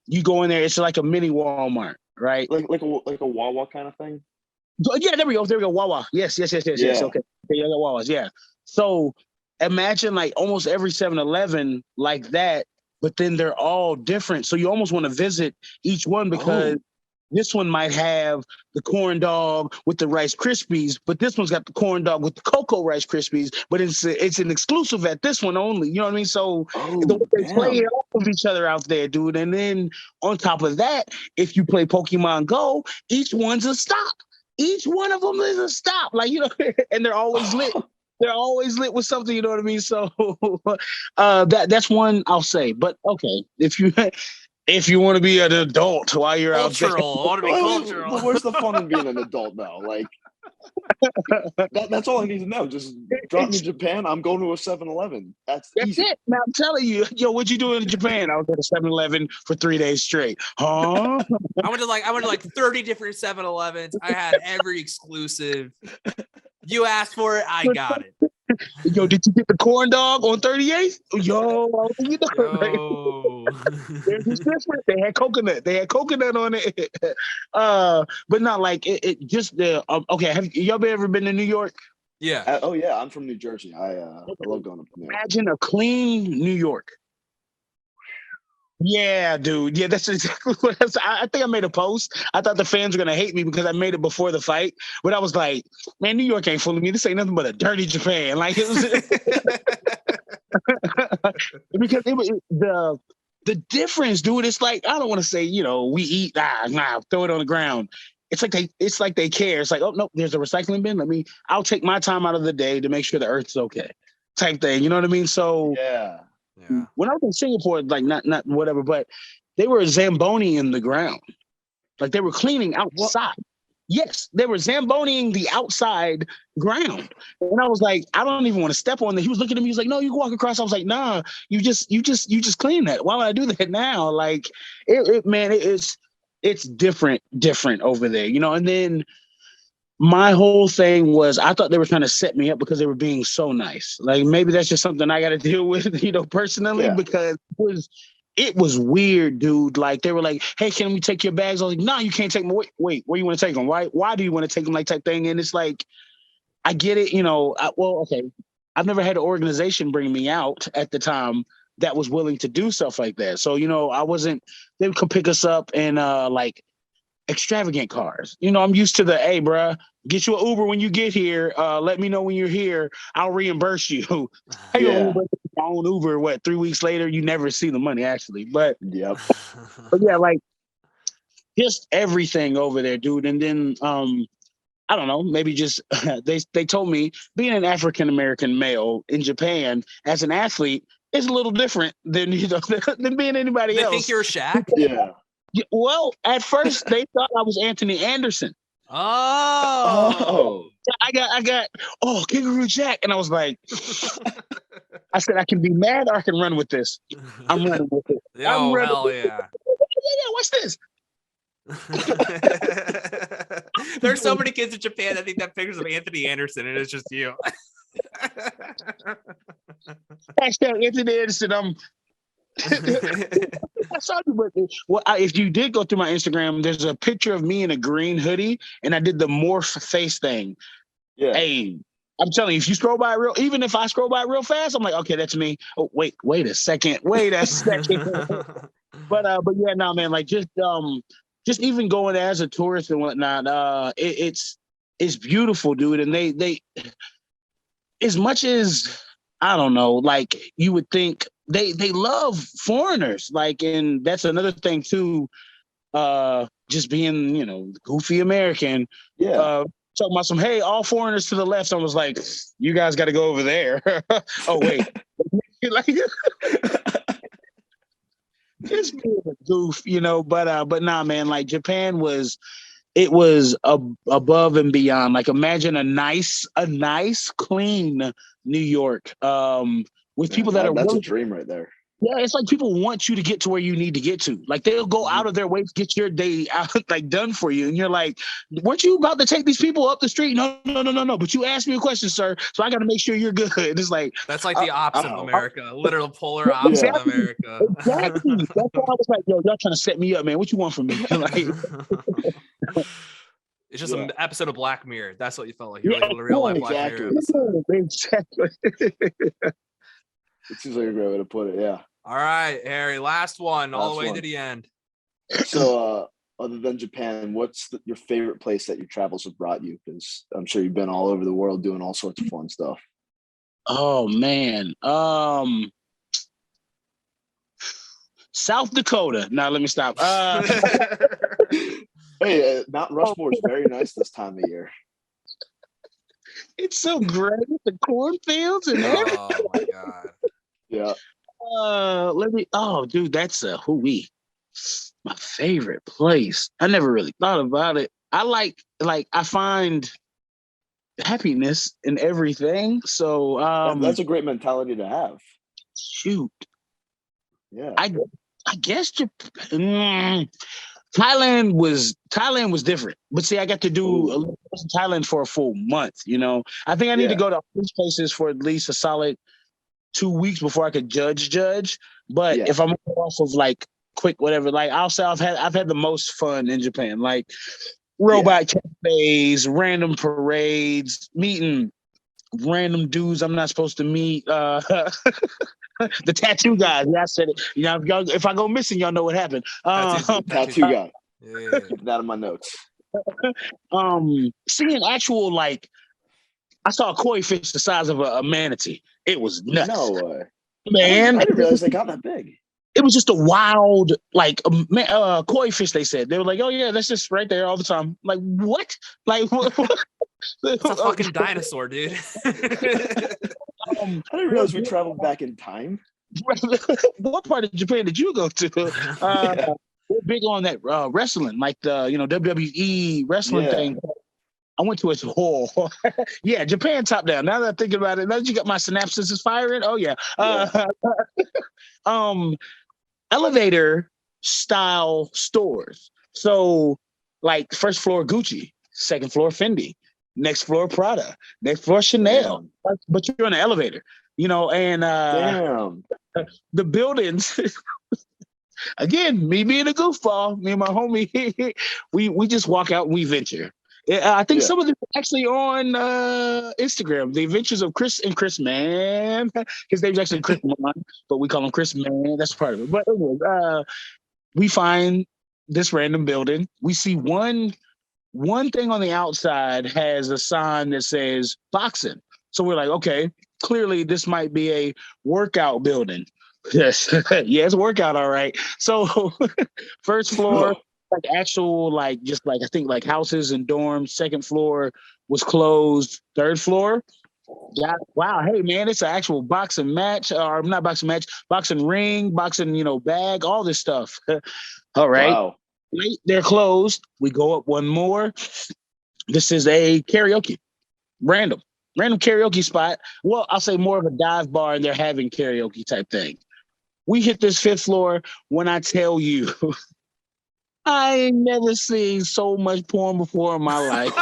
you go in there, it's like a mini Walmart, right? Like a Wawa kind of thing? Yeah, there we go. Wawa. Yes. Okay. Yeah, I got Wawas. Yeah. So imagine almost every 7-Eleven like that, but then they're all different. So you almost want to visit each one because this one might have the corn dog with the Rice Krispies, but this one's got the corn dog with the Cocoa Rice Krispies, but it's an exclusive at this one only. You know what I mean? So they play off of each other out there, dude. And then on top of that, if you play Pokemon Go, each one's a stop. Each one of them is a stop. And they're always lit. They're always lit with something, you know what I mean? So that's one I'll say. But okay, if you want to be an adult while you're cultural, out there. I want to be cultural. But where's the fun in being an adult now? That's all I need to know. Just drop me to Japan. I'm going to a 7-Eleven. That's easy. It. Now I'm telling you, what'd you do in Japan? I was at a 7-Eleven for 3 days straight. Huh? I went to 30 different 7-Elevens. I had every exclusive. You asked for it, I got it. Yo, did you get the corn dog on 38th? Yo, Yo. Theirs was different. They had coconut. They had coconut on it. But not like it just the okay. Have y'all ever been to New York? Yeah. Oh yeah, I'm from New Jersey. I love going up there. Imagine a clean New York. Yeah, dude. Yeah, that's exactly what I think I made a post. I thought the fans were gonna hate me because I made it before the fight, but I was like, man, New York ain't fooling me. This ain't nothing but a dirty Japan. Like it was because it was the difference, dude. It's like I don't want to say, we eat, throw it on the ground. It's like they care. It's like, oh no, there's a recycling bin. I'll take my time out of the day to make sure the earth's okay, type thing. You know what I mean? So yeah. When I was in Singapore, like not whatever, but they were Zamboning the ground, like they were cleaning outside. What? Yes, they were Zamboning the outside ground, and I was like, I don't even want to step on that. He was looking at me. He was like, no, you can walk across. I was like, nah, you just clean that. Why would I do that now? Like, it's different over there, and then. My whole thing was I thought they were trying to set me up because they were being so nice. Like maybe that's just something I got to deal with, personally, because it was weird, dude. Like they were like, "Hey, can we take your bags?" I was like, "No, you can't take them. Wait, where you want to take them? Why do you want to take them?" Like type thing. And it's like, I get it, okay. I've never had an organization bring me out at the time that was willing to do stuff like that. So I wasn't. They would come pick us up and like. Extravagant cars. I'm used to the, hey, bruh, get you an Uber when you get here. Let me know when you're here. I'll reimburse you. Hey, Uber, my own Uber, 3 weeks later, you never see the money, actually. But, yep. But yeah, like, just everything over there, dude. And then, I don't know, maybe just, they told me, being an African-American male in Japan as an athlete is a little different than, than being anybody else. They think you're Shaq? Yeah. Well, at first they thought I was Anthony Anderson. Oh. I got Kangaroo Jack, and I was like, I said I can be mad or I can run with this. I'm running with it. Oh hell yeah! Yeah, what's this? There's so many kids in Japan that think that pictures of Anthony Anderson, and it's just you. Hashtag Anthony Anderson. I saw you, but if you did go through my Instagram, there's a picture of me in a green hoodie, and I did the morph face thing. Yeah. Hey, I'm telling you, if you scroll by even if I scroll by real fast, I'm like, okay, that's me. Oh, wait a second. But yeah, no, man, like just even going as a tourist and whatnot, it's beautiful, dude. And they as much as I don't know, like you would think. They love foreigners, like, and that's another thing too. Just being, goofy American. Yeah. Talking about some, hey, all foreigners to the left. I was like, you guys got to go over there. Oh wait, like, just being a goof, But nah, man, like Japan was above and beyond. Like imagine a nice, clean New York. With people that are that's a dream right there. Yeah, it's like people want you to get to where you need to get to. Like they'll go out of their way to get your day out, like done for you, and you're like, "Weren't you about to take these people up the street?" No. But you asked me a question, sir, so I got to make sure you're good. It's like that's like the opposite of America, literal polar opposite of America. Exactly. That's why I was like, "Yo, y'all trying to set me up, man? What you want from me?" Like, it's just an episode of Black Mirror. That's what you felt like. You're like a real life Black Mirror episode. Exactly. It seems like a great way to put it, yeah. All right, Harry, last one, all the way to the end. So, other than Japan, what's your favorite place that your travels have brought you? Because I'm sure you've been all over the world doing all sorts of fun stuff. Oh, man. South Dakota. Now, let me stop. Hey, Mount Rushmore is very nice this time of year. It's so great. The cornfields and everything. Oh, my God. Yeah. Dude, that's my favorite place. I never really thought about it. I I find happiness in everything. So that's a great mentality to have. Shoot. Yeah. I guess Thailand was different. But see, I got to do Thailand for a full month, I think I need to go to all these places for at least a solid 2 weeks before I could judge. But Yeah. if I'm off of like quick whatever, like I'll say I've had the most fun in Japan. Like robot cafes, random parades, meeting random dudes I'm not supposed to meet. The tattoo guys. Yeah, I said it. You know, if I go missing, y'all know what happened. Tattoo guy. Yeah. Keep that in my notes. Seeing actual, like, I saw a koi fish the size of a manatee. It was nuts. No way. Man. I didn't realize they got that big. It was just a wild, like, koi fish, they said. They were like, oh, yeah, that's just right there all the time. Like, what? Like, what? It's a fucking dinosaur, dude. I didn't realize we traveled back in time. What part of Japan did you go to? We're big on that wrestling, like the WWE wrestling thing. I went to a hall. Yeah, Japan top down. Now that I'm thinking about it, now that you got my synapses is firing. Oh yeah. Elevator style stores. So like first floor Gucci, second floor Fendi, next floor Prada, next floor Chanel. Damn. But you're on an elevator, and damn. The buildings. Again, me being a goofball, me and my homie, we just walk out and we venture. I think some of them are actually on Instagram. The Adventures of Chris and Chris Man. His name's actually Chris Man, but we call him Chris Man. That's part of it. But anyways, we find this random building. We see one thing on the outside has a sign that says boxing. So we're like, okay, clearly this might be a workout building. Yes, yeah, it's a workout, all right. So first floor, like actual, like just like I think like houses and dorms. Second floor was closed. Third floor, yeah, wow, hey man, it's an actual boxing match, or not boxing match, boxing ring, boxing, bag, all this stuff. All right, wow. They're closed. We go up one more. This is a karaoke, random karaoke spot. Well, I'll say more of a dive bar, and they're having karaoke type thing. We hit this fifth floor. When I tell you, I ain't never seen so much porn before in my life.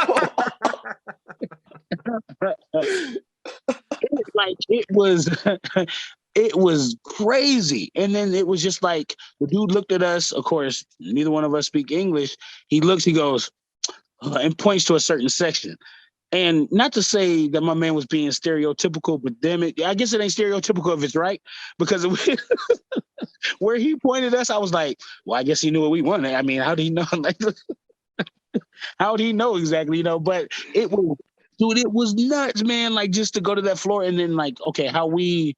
It was crazy. And then it was just like the dude looked at us. Of course, neither one of us speak English. He looks, he goes, and points to a certain section. And not to say that my man was being stereotypical, but damn it, I guess it ain't stereotypical if it's right. Because where he pointed us, I was like, well, I guess he knew what we wanted. I mean, how did he know? Like, how did he know exactly? But it was nuts, man. Like just to go to that floor and then like, okay, how we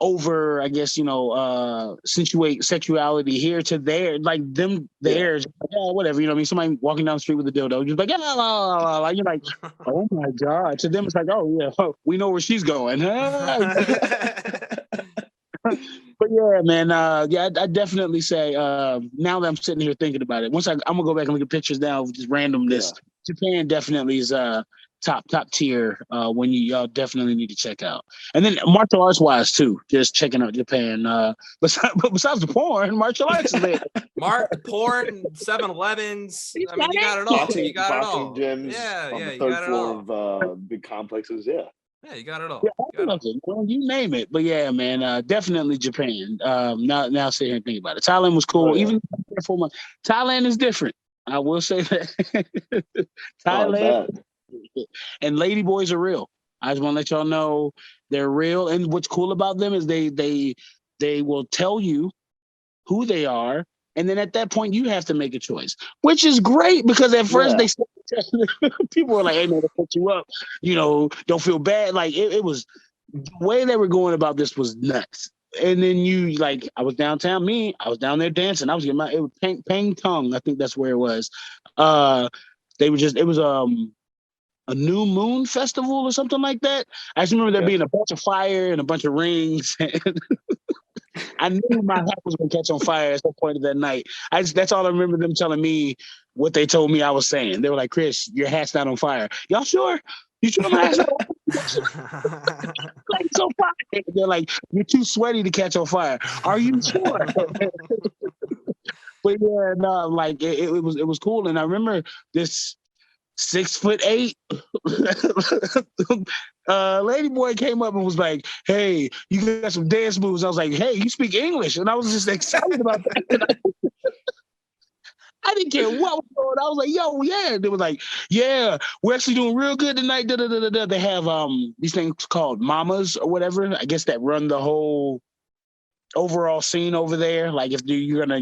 over, I guess, accentuate sexuality here to there, like them there, whatever, I mean, somebody walking down the street with a dildo, just like, la, la, la, la. You're like, oh my God. To them, it's like, oh yeah, we know where she's going. But yeah, man, I definitely say, now that I'm sitting here thinking about it, I'm gonna go back and look at pictures now of just randomness. Japan definitely is top tier when y'all definitely need to check out. And then martial arts wise too, just checking out Japan. Besides the porn, martial arts is there. Porn, 7-Elevens. I mean, you got it all. Boxing, you got it all. Gyms on the third floor of big complexes. Yeah. Yeah, you got it all. You name it. But yeah, man, definitely Japan. Now sit here and think about it. Thailand was cool. Even for months. Thailand is different. I will say that. Thailand and lady boys are real. I just want to let y'all know they're real. And what's cool about them is they will tell you who they are. And then at that point, you have to make a choice, which is great because at first people were like, hey, man, they'll put you up, don't feel bad. Like it was the way they were going about this was nuts. And then I was downtown, I was down there dancing. I was getting it was Pang Tong. I think that's where it was. It was a new moon festival or something like that. I just remember there being a bunch of fire and a bunch of rings. I knew my hat was going to catch on fire at some point of that night. That's all I remember them telling me what they told me I was saying. They were like, Chris, your hat's not on fire. Y'all sure? You sure my hat's not on fire? Like, so fire. They're like, you're too sweaty to catch on fire. Are you sure? But yeah, no, like it was cool. And I remember this 6'8". Lady boy came up and was like, "Hey, you got some dance moves." I was like, "Hey, you speak English," and I was just excited about that. I didn't care what was going on. I was like, "Yo, yeah." They was like, "Yeah, we're actually doing real good tonight." Da, da, da, da, da. They have these things called mamas or whatever. I guess that run the whole overall scene over there. Like if you're gonna,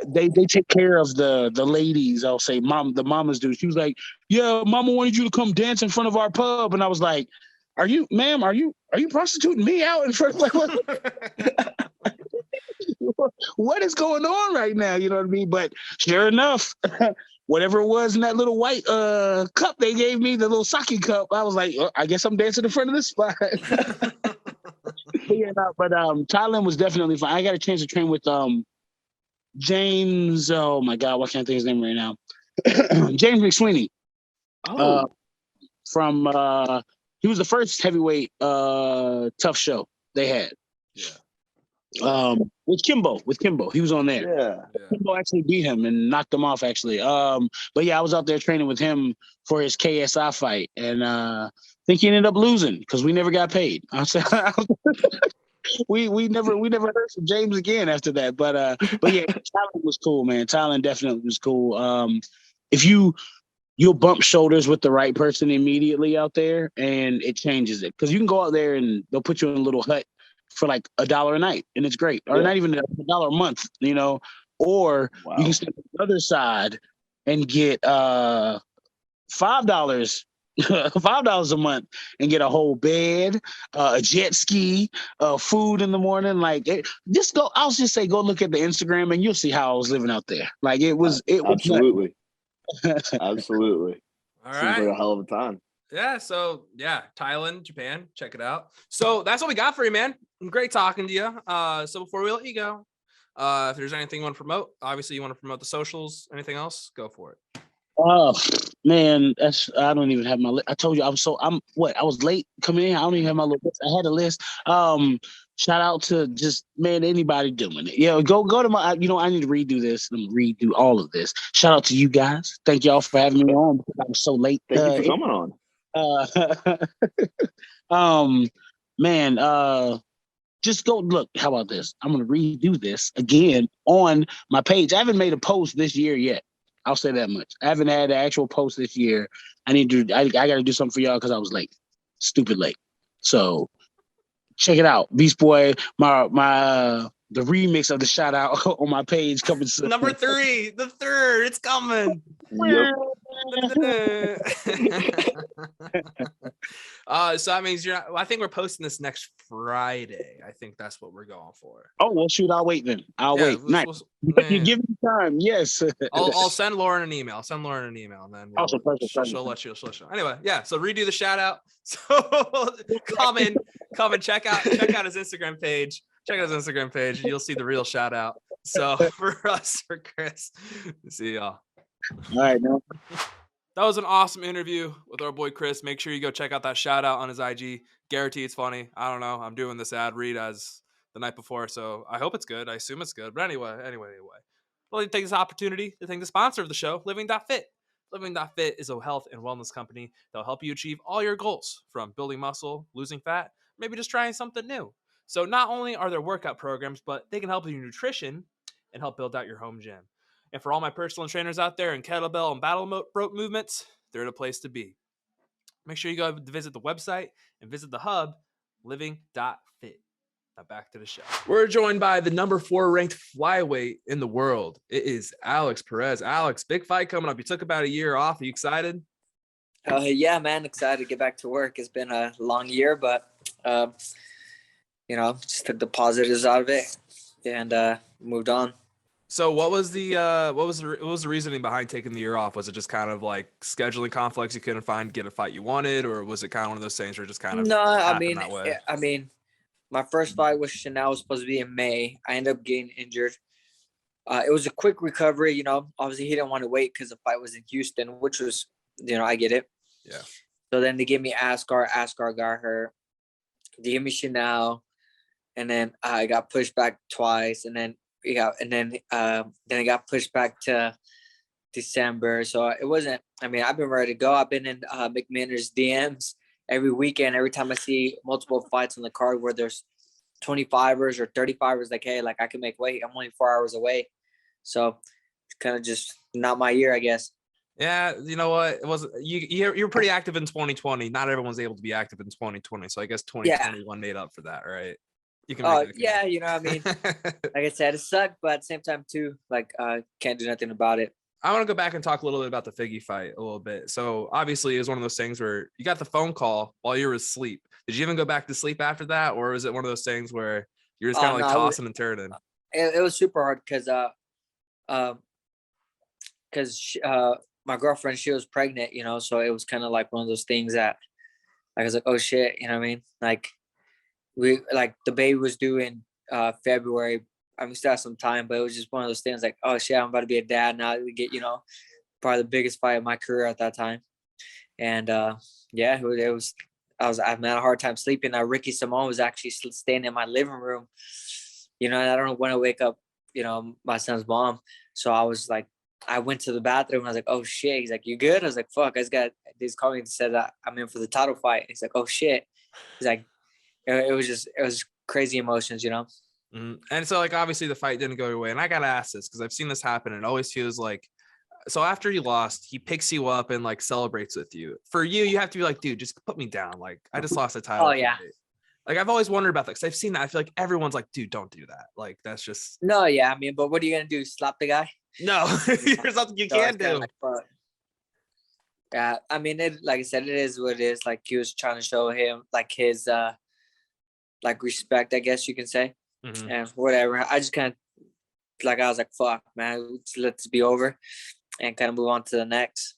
they take care of the ladies. I'll say, the mamas do. She was like, "Yeah, mama wanted you to come dance in front of our pub," and I was like, "Are you, ma'am? Are you prostituting me out in front of like what?" What is going on right now? You know what I mean? But sure enough, whatever it was in that little white cup they gave me, the little sake cup, I was like, I guess I'm dancing in front of this spot. But Thailand was definitely fun. I got a chance to train with James. Oh my God, why can't I think his name right now? James McSweeney. From he was the first heavyweight tough show they had. Yeah. With Kimbo, he was on there. Yeah. Kimbo actually beat him and knocked him off actually. But yeah, I was out there training with him for his KSI fight, and I think he ended up losing because we never got paid. we never heard from James again after that. But yeah, Thailand was cool, man. Thailand definitely was cool. If you'll bump shoulders with the right person immediately out there, and it changes it because you can go out there and they'll put you in a little hut for like $1 a night, and it's great, or not even $1 a month, you know. Or you can step to the other side and get $5. $5 a month and get a whole bed, a jet ski, food in the morning. Like just go. I'll just say go look at the Instagram and you'll see how I was living out there. Like it was absolutely, absolutely. All Seems right, like a hell of a time. Yeah. So yeah, Thailand, Japan, check it out. So that's what we got for you, man. Great talking to you. So before we let you go, if there's anything you want to promote, obviously you want to promote the socials. Anything else? Go for it. Oh man, I don't even have my list. I told you I was late coming in. I don't even have my list. I had a list. Shout out to just anybody doing it. Yeah, go to my. I need to redo this and redo all of this. Shout out to you guys. Thank y'all for having me on because I was so late. Thank you for coming on. Just go look. How about this? I'm gonna redo this again on my page. I haven't made a post this year yet. I'll say that much. I haven't had an actual post this year. I got to do something for y'all because I was late, stupid late. So check it out, Beast Boy. The remix of the shout out on my page coming soon. Number 3, the third, it's coming. Yep. So that means I think we're posting this next Friday. I think that's what we're going for. Oh well, shoot! I'll wait then. I'll wait. Nice. You give me time. Yes. I'll send Lauren an email. And then she'll let you. Anyway, yeah. So redo the shout out. So come and check out his Instagram page. Check out his Instagram page. You'll see the real shout out. So for Chris, see y'all. All right, man. That was an awesome interview with our boy Chris. Make sure you go check out that shout out on his IG. Guarantee it's funny. I don't know. I'm doing this ad read as the night before, so I hope it's good. I assume it's good. But anyway. Well, take this opportunity to thank the sponsor of the show, Living.fit. Living.fit is a health and wellness company that will help you achieve all your goals, from building muscle, losing fat, maybe just trying something new. So not only are there workout programs, but they can help with your nutrition and help build out your home gym. And for all my personal trainers out there in kettlebell and battle rope movements, they're the place to be. Make sure you go visit the website and visit the hub, living.fit. Now back to the show. We're joined by the number 4 ranked flyweight in the world. It is Alex Perez. Alex, big fight coming up. You took about a year off. Are you excited? Yeah, man, excited to get back to work. It's been a long year, but just took the positives out of it and moved on. So what was the reasoning behind taking the year off? Was it just kind of like scheduling conflicts you couldn't get a fight you wanted, or was it kind of one of those things where just kind of I mean, my first fight with Chanel was supposed to be in May. I ended up getting injured. It was a quick recovery, obviously he didn't want to wait because the fight was in Houston, which was, I get it. Yeah. So then they gave me Ascar got hurt. They gave me Chanel, and then I got pushed back twice, and then it got pushed back to December. So it wasn't I mean, I've been ready to go. I've been in McMander's DMs every weekend. Every time I see multiple fights on the card where there's 25ers or 35ers, like, hey, like I can make weight. I'm only 4 hours away. So it's kind of just not my year, I guess. Yeah, you know what? It was you're pretty active in 2020. Not everyone's able to be active in 2020. So I guess 2021 made up for that, right? You can make yeah, you know what I mean? Like I said, it sucked, but at the same time too, like can't do nothing about it. I want to go back and talk a little bit about the Figgy fight a little bit. So obviously it was one of those things where you got the phone call while you were asleep. Did you even go back to sleep after that? Or was it one of those things where you're just kind of like tossing and turning? It was super hard because my girlfriend, she was pregnant, you know, so it was kind of like one of those things that I was like, oh shit, you know what I mean? Like the baby was due in February. I mean, we still have some time, but it was just one of those things like, oh shit, I'm about to be a dad now. We get, you know, probably the biggest fight of my career at that time. And yeah, I had a hard time sleeping. Ricky Simone was actually staying in my living room, you know, and I don't know when I wake up, you know, my son's mom. So I was like, I went to the bathroom. I was like, oh shit. He's like, you good? I was like, fuck, he's called me and said that I'm in for the title fight. He's like, oh shit. He's like, it was crazy emotions, you know? Mm-hmm. And so like, obviously the fight didn't go your way. And I got to ask this because I've seen this happen. And it always feels like, so after you lost, he picks you up and like celebrates with you. For you, you have to be like, dude, just put me down. Like I just lost a title. Oh yeah. Like I've always wondered about that because I've seen that. I feel like everyone's like, dude, don't do that. Like that's just. No, yeah. I mean, but what are you going to do? Slap the guy? No, there's nothing you can do. Like, yeah, I mean, like I said, it is what it is. Like he was trying to show him like his like respect, I guess you can say. Mm-hmm. And whatever. I just kind of like, I was like, fuck, man, let this be over and kind of move on to the next.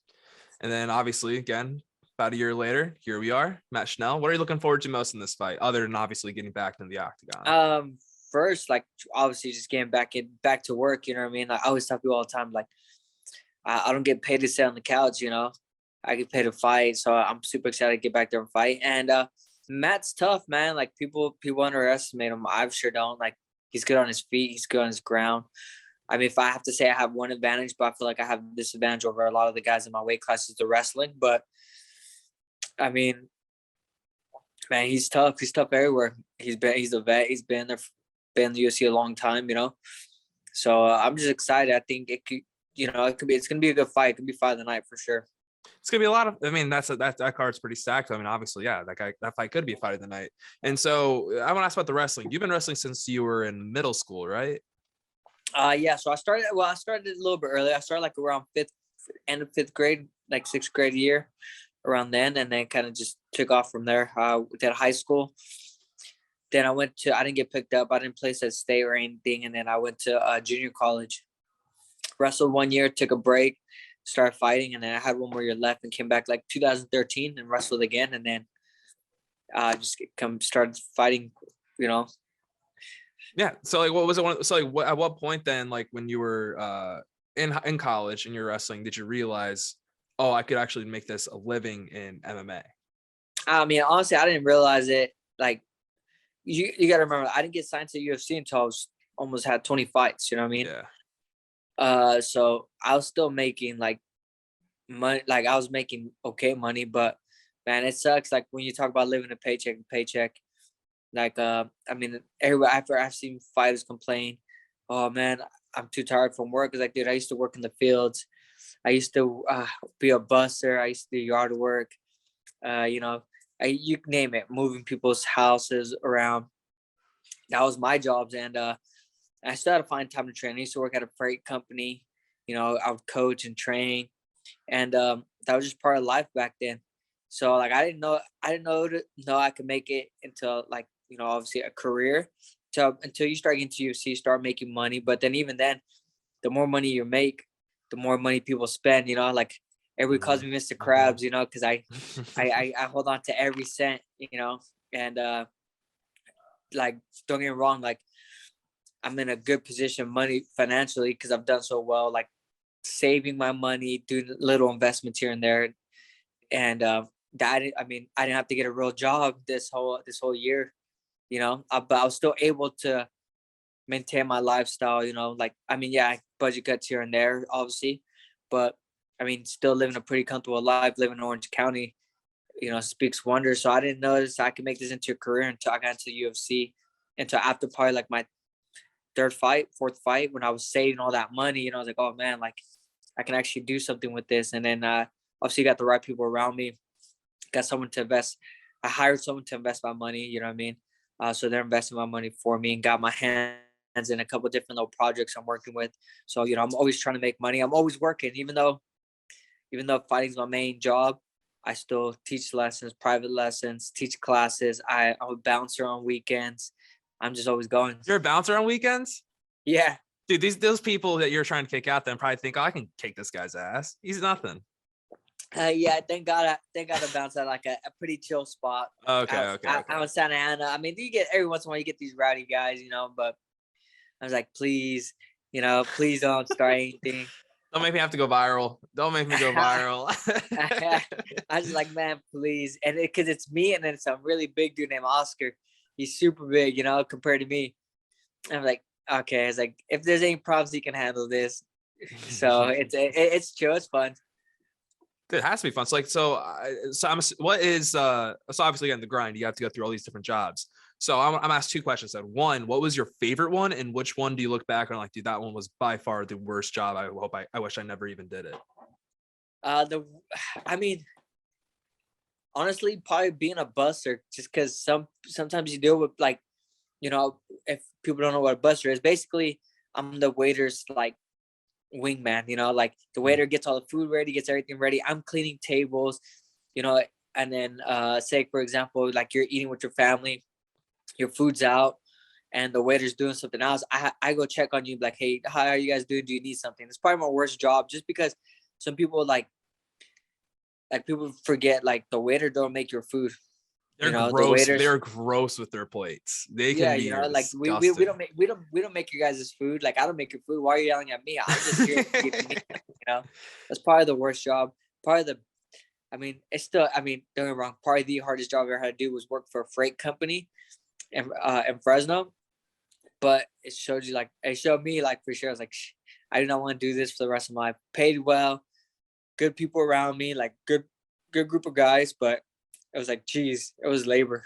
And then obviously, again, about a year later, here we are, Matt Schnell. What are you looking forward to most in this fight, other than obviously getting back into the octagon? First, like obviously just getting back to work, you know what I mean? Like, I always tell people all the time, like, I don't get paid to sit on the couch, you know, I get paid to fight. So I'm super excited to get back there and fight. And Matt's tough, man. Like people underestimate him. I sure don't. Like he's good on his feet. He's good on his ground. I mean, if I have to say I have one advantage, but I feel like I have a disadvantage over a lot of the guys in my weight class is the wrestling. But I mean, man, he's tough. He's tough everywhere. He's a vet. He's been there, been in the UFC a long time, you know. So I'm just excited. I think it could, you know, it's gonna be a good fight. It could be fight of the night for sure. It's gonna be a lot of. I mean, that card's pretty stacked. I mean, obviously, yeah, that fight could be a fight of the night. And so I want to ask about the wrestling. You've been wrestling since you were in middle school, right? Yeah. So I started a little bit early. I started like around end of fifth grade, like sixth grade year, around then, and then kind of just took off from there. Did high school. Then I didn't get picked up. I didn't place at state or anything. And then I went to junior college, wrestled 1 year, took a break, started fighting. And then I had one more year left and came back like 2013 and wrestled again. And then just started fighting, you know. Yeah. So like, what was it? So like, at what point then, like when you were in college and you're wrestling, did you realize, oh, I could actually make this a living in MMA? I mean, honestly, I didn't realize it. Like, you got to remember, I didn't get signed to UFC until I almost had 20 fights. You know what I mean? Yeah. So I was still making like money. Like I was making okay money, but man, it sucks. Like when you talk about living a paycheck to paycheck. Like, I mean, everywhere after I've seen fighters complain, oh man, I'm too tired from work. Cause like, dude, I used to work in the fields. I used to be a busser. I used to do yard work. You know, you name it, moving people's houses around. That was my jobs. And I still had to find time to train. I used to work at a freight company. You know, I would coach and train. And that was just part of life back then. So like, I didn't know I could make it into like, you know, obviously a career until you start getting to UFC, start making money. But then even then, the more money you make, the more money people spend, you know, like everybody calls me Mr. Krabs, you know, because I hold on to every cent, you know, and like, don't get me wrong, like I'm in a good position money financially because I've done so well, like saving my money, doing little investments here and there. And I didn't have to get a real job this whole year, you know, but I was still able to maintain my lifestyle, you know, like, I mean, yeah, budget cuts here and there, obviously, but I mean, still living a pretty comfortable life, living in Orange County, speaks wonders. So I didn't notice I could make this into a career until I got into UFC, until after probably like my fourth fight, when I was saving all that money. I was like, oh man, like I can actually do something with this. And then obviously got the right people around me, got someone to invest. I hired someone to invest my money, you know what I mean? So they're investing my money for me, and got my hands in a couple of different little projects I'm working with. So, I'm always trying to make money. I'm always working, even though fighting's my main job. I still teach lessons, private lessons, teach classes. I'm a bouncer on weekends. I'm just always going. You're a bouncer on weekends? Yeah. Dude, those people that you're trying to kick out then probably think, oh, I can kick this guy's ass. He's nothing. Yeah, thank God I bounce at like a pretty chill spot. Okay. Out in Santa Ana. I mean, you get every once in a while you get these rowdy guys, but I was like, please, please don't start anything. Don't make me have to go viral. Don't make me go viral. I was like, man, please. And because it's me, and then some really big dude named Oscar. He's super big, compared to me. I'm like, okay. I was like, if there's any problems, he can handle this. So it's chill. It's fun. It has to be fun. So obviously again, the grind, you have to go through all these different jobs. So I'm asked two questions then. One, what was your favorite one, and which one do you look back on like, dude, that one was by far the worst job. I wish I never even did it. I mean, honestly, probably being a buster, just because sometimes you deal with like, if people don't know what a buster is, basically I'm the waiter's like wingman, like the waiter gets all the food ready, gets everything ready. I'm cleaning tables, and then say for example, like you're eating with your family, your food's out, and the waiter's doing something else. I go check on you, like, hey, how are you guys doing? Do you need something? It's probably my worst job, just because some people like people forget, like the waiter don't make your food. They're gross. They're gross with their plates. They can be like we don't make your guys' food. Like I don't make your food. Why are you yelling at me? I'm just here to give you, That's probably the worst job. It's still, don't get me wrong, probably the hardest job I ever had to do was work for a freight company in Fresno. But it showed me like for sure, I was like, I do not want to do this for the rest of my life. Paid well, good people around me, like good group of guys, but it was like, geez, it was labor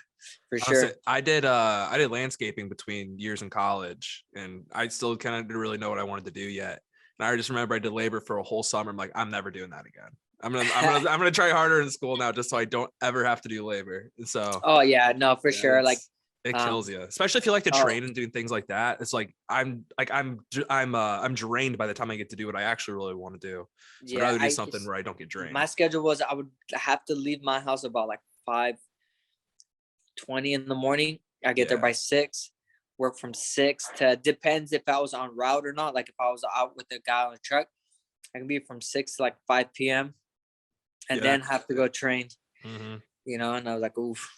for sure. I did landscaping between years in college, and I still kind of didn't really know what I wanted to do yet. And I just remember I did labor for a whole summer. I'm like, I'm never doing that again. I'm gonna try harder in school now, just so I don't ever have to do labor. So. Oh yeah, no, for sure. Like it kills you, especially if you like to train and doing things like that. It's like I'm drained by the time I get to do what I actually really want to do. So I'd rather do something where I don't get drained. My schedule was I would have to leave my house about like 5:20 in the morning. I get there by 6. Work from 6 to, depends if I was on route or not. Like if I was out with a guy on a truck, I can be from 6 to like 5 p.m. and then have to go train. Mm-hmm. And I was like, oof.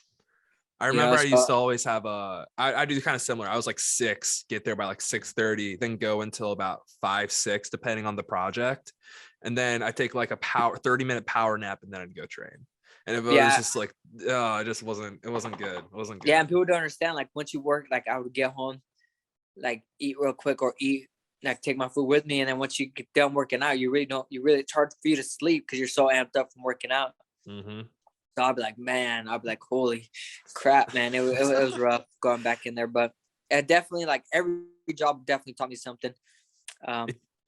I remember I used to always have I do kind of similar. I was like 6, get there by like 6:30, then go until about 5-6, depending on the project. And then I take like a 30-minute power nap, and then I'd go train. And it was just like, it wasn't good. It wasn't good. Yeah. And people don't understand, like once you work, like I would get home, like eat real quick, or like take my food with me. And then once you get done working out, it's hard for you to sleep because you're so amped up from working out. Mm-hmm. So I'll be like, man, holy crap, man. It was rough going back in there. But definitely, like every job definitely taught me something.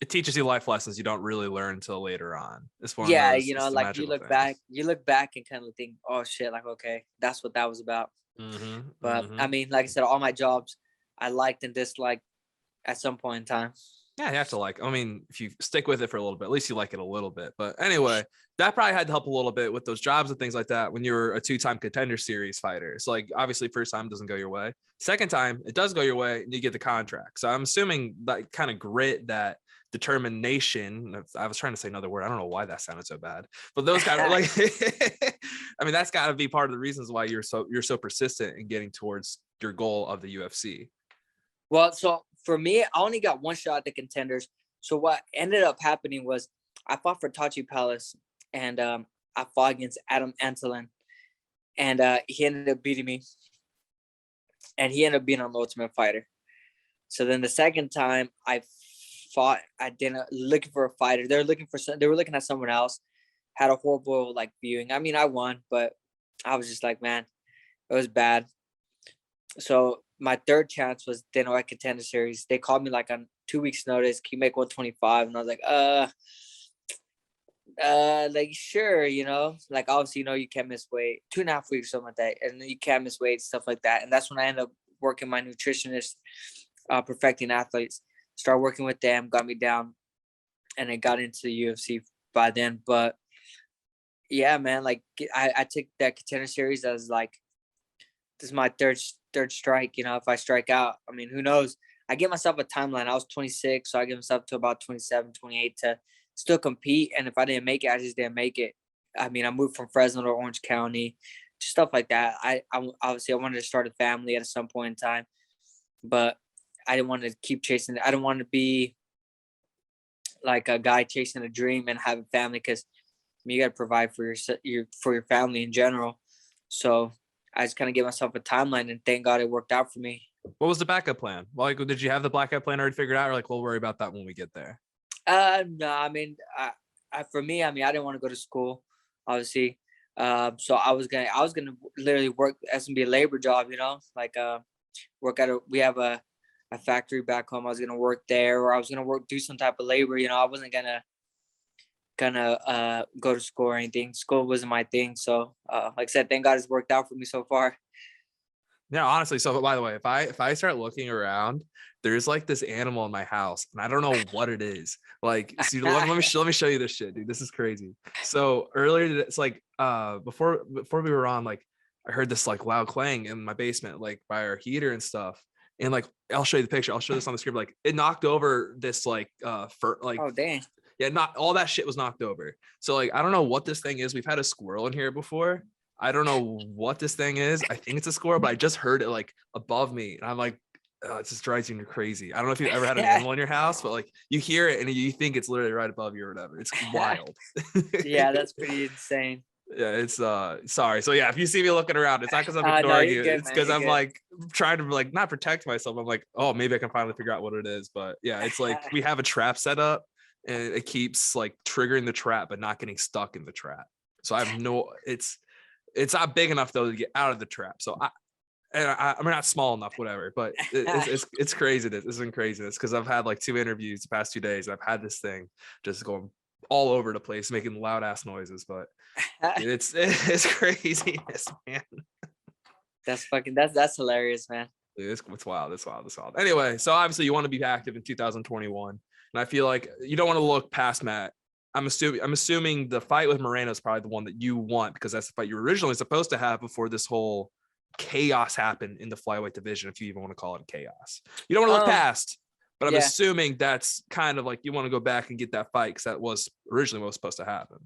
It teaches you life lessons you don't really learn until later on. It's one of those, like you look back and kind of think, oh shit, like, okay, that's what that was about. Mm-hmm, but like I said, all my jobs I liked and disliked at some point in time. Yeah, you have to if you stick with it for a little bit, at least you like it a little bit. But anyway, that probably had to help a little bit with those jobs and things like that when you were a 2-time Contender Series fighter. So like, obviously first time doesn't go your way. Second time, it does go your way and you get the contract. So I'm assuming that kind of grit, that determination, I was trying to say another word. I don't know why that sounded so bad, but those kind of like, that's gotta be part of the reasons why you're so persistent in getting towards your goal of the UFC. Well, so for me, I only got one shot at the Contenders. So what ended up happening was I fought for Tachi Palace, and I fought against Adam Antolin, and he ended up beating me, and he ended up being on the Ultimate Fighter. So then the second time I fought. I didn't looking for a fighter. They were looking at someone else. Had a horrible like viewing. I mean, I won, but I was just like, man, it was bad. So my third chance was Dana White Contender Series. They called me like on 2 weeks notice. Can you make 125? And I was like, like sure, you know, like obviously, you know, you can't miss weight, 2.5 weeks, something like that. And you can't miss weight, stuff like that. And that's when I ended up working my nutritionist, perfecting athletes, start working with them, got me down, and I got into the UFC by then. But yeah, man, like I took that Contender Series as like, this is my third strike. You know, if I strike out, I mean, who knows? I give myself a timeline. I was 26, so I give myself to about 27, 28 to still compete. And if I didn't make it, I just didn't make it. I mean, I moved from Fresno to Orange County, just stuff like that. I obviously I wanted to start a family at some point in time, but I didn't want to keep chasing it. I didn't want to be like a guy chasing a dream and have a family, because you got to provide for your family in general. So I just kind of gave myself a timeline, and thank God it worked out for me. What was the backup plan? Like, did you have the backup plan already figured out, or like, we'll worry about that when we get there? No, I mean, for me, I mean, I didn't want to go to school, obviously. So I was gonna literally work as be a labor job, you know, like work at we have a factory back home. I was gonna work there, or I was gonna do some type of labor. You know, I wasn't gonna go to school or anything. School wasn't my thing. So like I said, thank God it's worked out for me so far. Yeah, honestly. So by the way, if I start looking around, there's like this animal in my house, and I don't know what it is. Like, see, let me show you this shit, dude. This is crazy. So earlier, it's like before we were on, like I heard this like loud clang in my basement, like by our heater and stuff. And like, I'll show you the picture. I'll show this on the screen. Like, it knocked over this like Oh dang. Yeah, not all that shit was knocked over. So like, I don't know what this thing is. We've had a squirrel in here before. I don't know what this thing is. I think it's a squirrel, but I just heard it like above me, and I'm like, it just drives you crazy. I don't know if you've ever had an animal in your house, but like you hear it and you think it's literally right above you or whatever. It's wild. Yeah, that's pretty insane. Yeah, it's sorry. So yeah, if you see me looking around, it's not because I'm ignoring you. It's because I'm like trying to like not protect myself. I'm like, oh, maybe I can finally figure out what it is. But yeah, it's like we have a trap set up, and it keeps like triggering the trap, but not getting stuck in the trap. So I have no. It's not big enough though to get out of the trap. So I'm not small enough, whatever. But it's craziness. It's been craziness because I've had like 2 interviews the past 2 days. I've had this thing just going all over the place, making loud ass noises. But it's craziness, man. That's hilarious, man. Dude, it's wild. It's wild. It's wild. Anyway, so obviously you want to be active in 2021, and I feel like you don't want to look past Matt. I'm assuming the fight with Moreno is probably the one that you want, because that's the fight you were originally supposed to have before this whole chaos happened in the flyweight division, if you even want to call it chaos. You don't want to look past, but I'm assuming that's kind of like you want to go back and get that fight, because that was originally what was supposed to happen.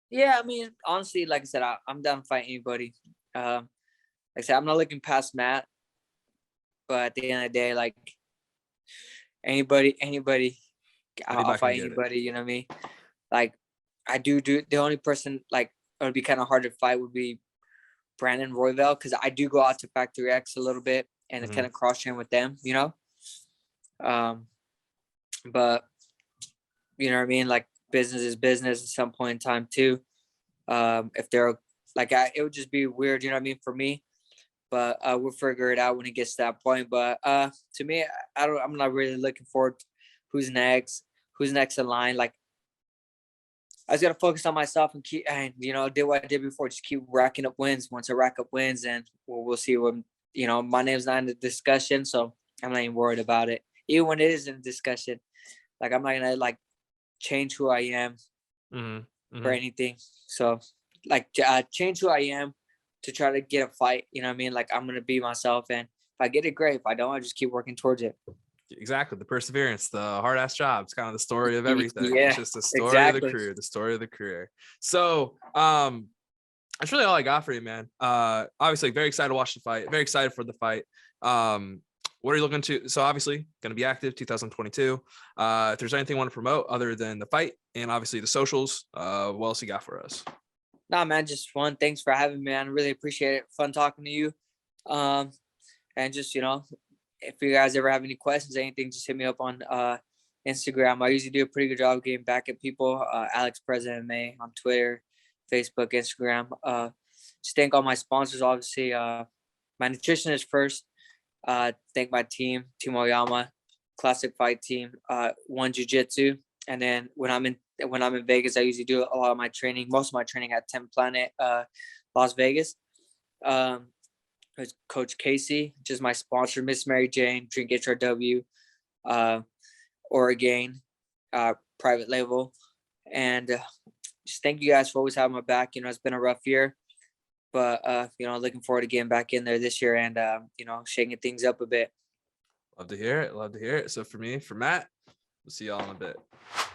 Yeah, I mean, honestly, like I said, I'm down to fight anybody. Like I said, I'm not looking past Matt, but at the end of the day, like anybody, I'll fight anybody. You know what I mean? Like I do the only person like it would be kind of hard to fight would be Brandon Royval, because I do go out to Factory X a little bit and kind of cross train with them, you know. But you know what I mean? Like business is business at some point in time too. If they're like, it would just be weird, you know what I mean, for me. But we'll figure it out when it gets to that point. But to me, I'm not really looking forward to who's next in line. Like, I just gotta focus on myself and keep, and do what I did before. Just keep racking up wins. Once I rack up wins, and we'll see what my name's not in the discussion, so I'm not even worried about it. Even when it is in discussion, like I'm not gonna like change who I am for anything. So like change who I am to try to get a fight. You know what I mean? Like I'm gonna be myself, and if I get it, great. If I don't, I just keep working towards it. Exactly. The perseverance, the hard ass job. It's kind of the story of everything. Yeah, it's just the story of the career. So that's really all I got for you, man. Obviously very excited to watch the fight, very excited for the fight. What are you looking to? So obviously going to be active 2022. If there's anything you want to promote other than the fight and obviously the socials, what else you got for us? Nah, man, just fun. Thanks for having me, man. I really appreciate it. Fun talking to you. And just, if you guys ever have any questions, anything, just hit me up on Instagram. I usually do a pretty good job of getting back at people. Alex Perez MMA on Twitter, Facebook, Instagram. Just thank all my sponsors, obviously. My nutritionist first. Thank my team, Team Oyama, Classic Fight Team, One Jiu Jitsu, and then when I'm in Vegas, I usually do a lot of my training, most of my training at 10 Planet, Las Vegas. It's Coach Casey, just my sponsor, Miss Mary Jane, Drink HRW, Oregon, private label, and just thank you guys for always having my back. It's been a rough year. But, looking forward to getting back in there this year and, shaking things up a bit. Love to hear it. So for Matt, we'll see y'all in a bit.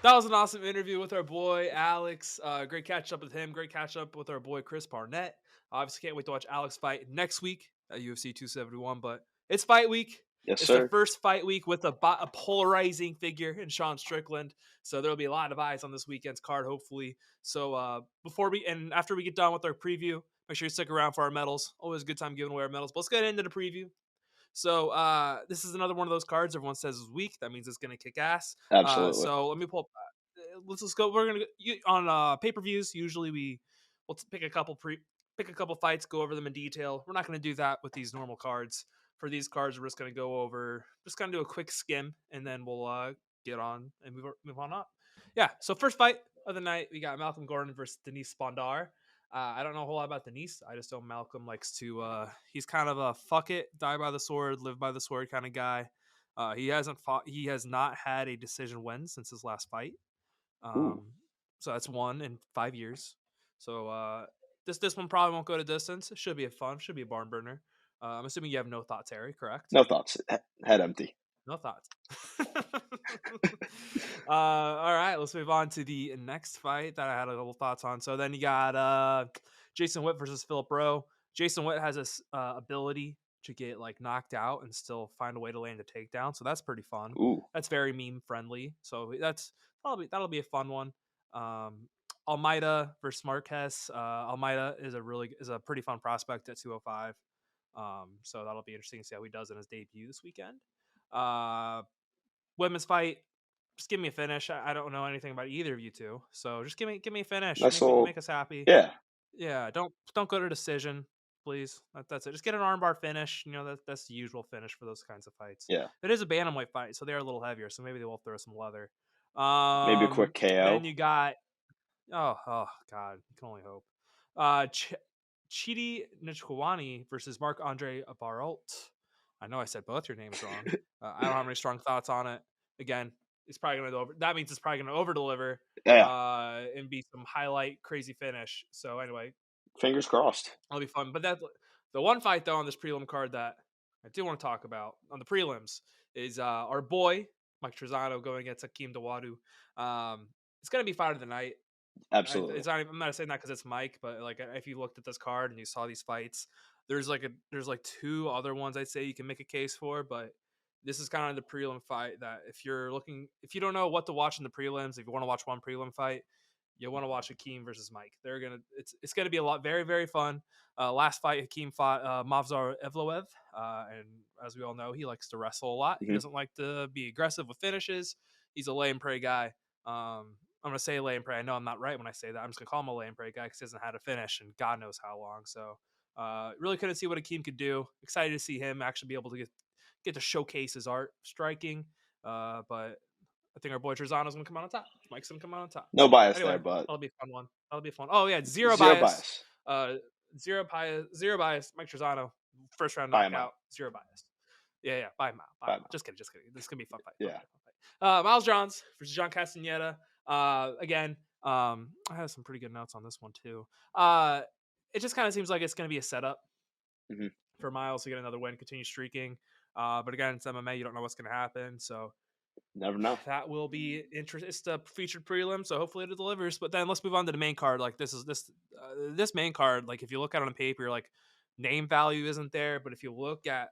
That was an awesome interview with our boy, Alex. Great catch up with him. Great catch up with our boy, Chris Barnett. Obviously can't wait to watch Alex fight next week at UFC 271, but it's fight week. Yes, it's sir. the first fight week with a polarizing figure in Sean Strickland. So there'll be a lot of eyes on this weekend's card, hopefully. So after we get done with our preview, make sure you stick around for our medals. Always a good time giving away our medals. But let's get into the preview. So this is another one of those cards everyone says is weak. That means it's going to kick ass. Absolutely. So let me pull up. Let's go. We're going to on pay-per-views. Usually we'll pick a couple fights, go over them in detail. We're not going to do that with these normal cards. For these cards, we're just going to do a quick skim, and then we'll get on and move on up. Yeah. So first fight of the night, we got Malcolm Gordon versus Denise Spondar. I don't know a whole lot about Denise. I just know Malcolm likes to. He's kind of a fuck it, die by the sword, live by the sword kind of guy. He hasn't fought. He has not had a decision win since his last fight. So that's 1 in 5 years. So this one probably won't go to distance. It should be should be a barn burner. I'm assuming you have no thoughts, Harry. Correct? No thoughts. Head empty. No thoughts. All right, let's move on to the next fight that I had a couple thoughts on. So then you got Jason Witt versus Philip Rowe. Jason Witt has this ability to get knocked out and still find a way to land a takedown. So that's pretty fun. Ooh. That's very meme friendly. So that'll be a fun one. Almeida versus Marquez. Almeida is a pretty fun prospect at 205. So that'll be interesting to see how he does in his debut this weekend. Women's fight, just give me a finish. I don't know anything about either of you two, so just give me a finish. Make us happy. Yeah. Don't go to decision, please. That's it. Just get an armbar finish. That's the usual finish for those kinds of fights. Yeah, it is a bantamweight fight, so they're a little heavier. So maybe they will throw some leather. maybe a quick KO. Then you got oh god, you can only hope. Chidi Nchkwani versus Marc-Andre Baralt. I know I said both your names wrong. I don't have any strong thoughts on it. Again, it's probably going to over. That means it's probably going to over deliver. Yeah. And be some highlight crazy finish. So anyway, fingers crossed. That'll be fun. But the one fight though on this prelim card that I do want to talk about on the prelims is our boy Mike Trezano going against Hakeem Dawodu. It's going to be fight of the night. Absolutely. I'm not saying that because it's Mike, but if you looked at this card and you saw these fights, there's two other ones I'd say you can make a case for, but this is kind of the prelim fight that if you don't know what to watch in the prelims, if you want to watch one prelim fight, you want to watch Hakeem versus Mike. It's gonna be a lot, very very fun. Last fight Hakeem fought Mavzar Evloev, and as we all know, he likes to wrestle a lot. Mm-hmm. He doesn't like to be aggressive with finishes. He's a lay and pray guy. I'm going to say lay and pray. I know I'm not right when I say that. I'm just going to call him a lay and pray guy because he hasn't had a finish and God knows how long. So really couldn't see what Hakeem could do. Excited to see him actually be able to get to showcase his art striking. But I think our boy Trezano's going to come out on top. Mike's going to come out on top. No bias anyway, there, but that'll be a fun one. That'll be fun. Oh, yeah. Zero bias. Zero bias. Mike Trezano, first round knockout. Zero bias. Yeah. Buy him out. Just kidding. This is going to be a fun fight. Yeah. Miles Johns versus John Castaneda. Again, I have some pretty good notes on this one too. It just kind of seems like it's going to be a setup for Miles to get another win, continue streaking. But again, it's MMA. You don't know what's going to happen. So never know. That will be interesting. It's the featured prelim, so hopefully it delivers. But then let's move on to the main card. This main card, if you look at it on paper, name value isn't there. But if you look at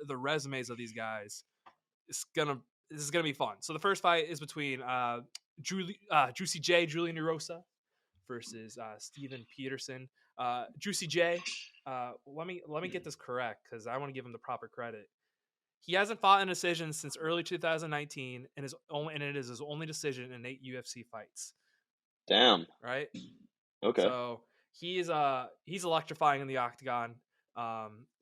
the resumes of these guys, this is gonna be fun. So the first fight is between Juicy J, Julian Erosa versus Steven Peterson. Juicy J, let me get this correct because I want to give him the proper credit. He hasn't fought in a decision since early 2019, and it is his only decision in 8 UFC fights. Damn. Right. Okay. So he's electrifying in the octagon.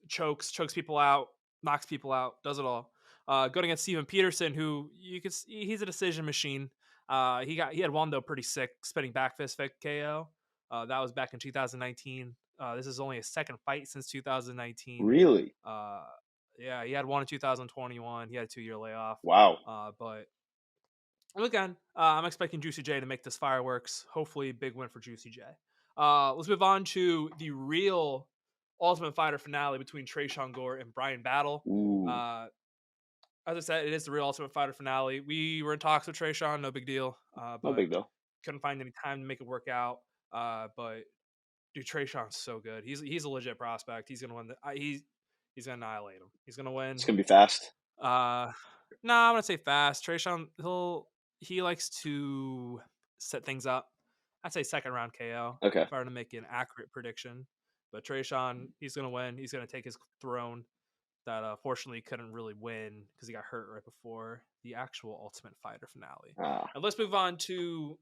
Chokes people out, knocks people out, does it all. Going against Steven Peterson, who you could see, he's a decision machine. He had one though pretty sick spinning back fist KO. That was back in 2019. This is only his second fight since 2019. Really? Yeah, he had one in 2021. He had a 2-year layoff. Wow. But again, I'm expecting Juicy J to make this fireworks. Hopefully, big win for Juicy J. Let's move on to the real Ultimate Fighter finale between Tresean Gore and Brian Battle. As I said, it is the real Ultimate Fighter finale. We were in talks with Tresean, no big deal. No big deal. Couldn't find any time to make it work out. But dude, Tresean's so good. He's a legit prospect. He's gonna win. He's gonna annihilate him. He's gonna win. It's gonna be fast. No, I'm gonna say fast. Tresean, he likes to set things up. I'd say second round KO. Okay. If I were to make an accurate prediction, but Tresean, he's gonna win. He's gonna take his throne that fortunately couldn't really win because he got hurt right before the actual Ultimate Fighter finale. And let's move on to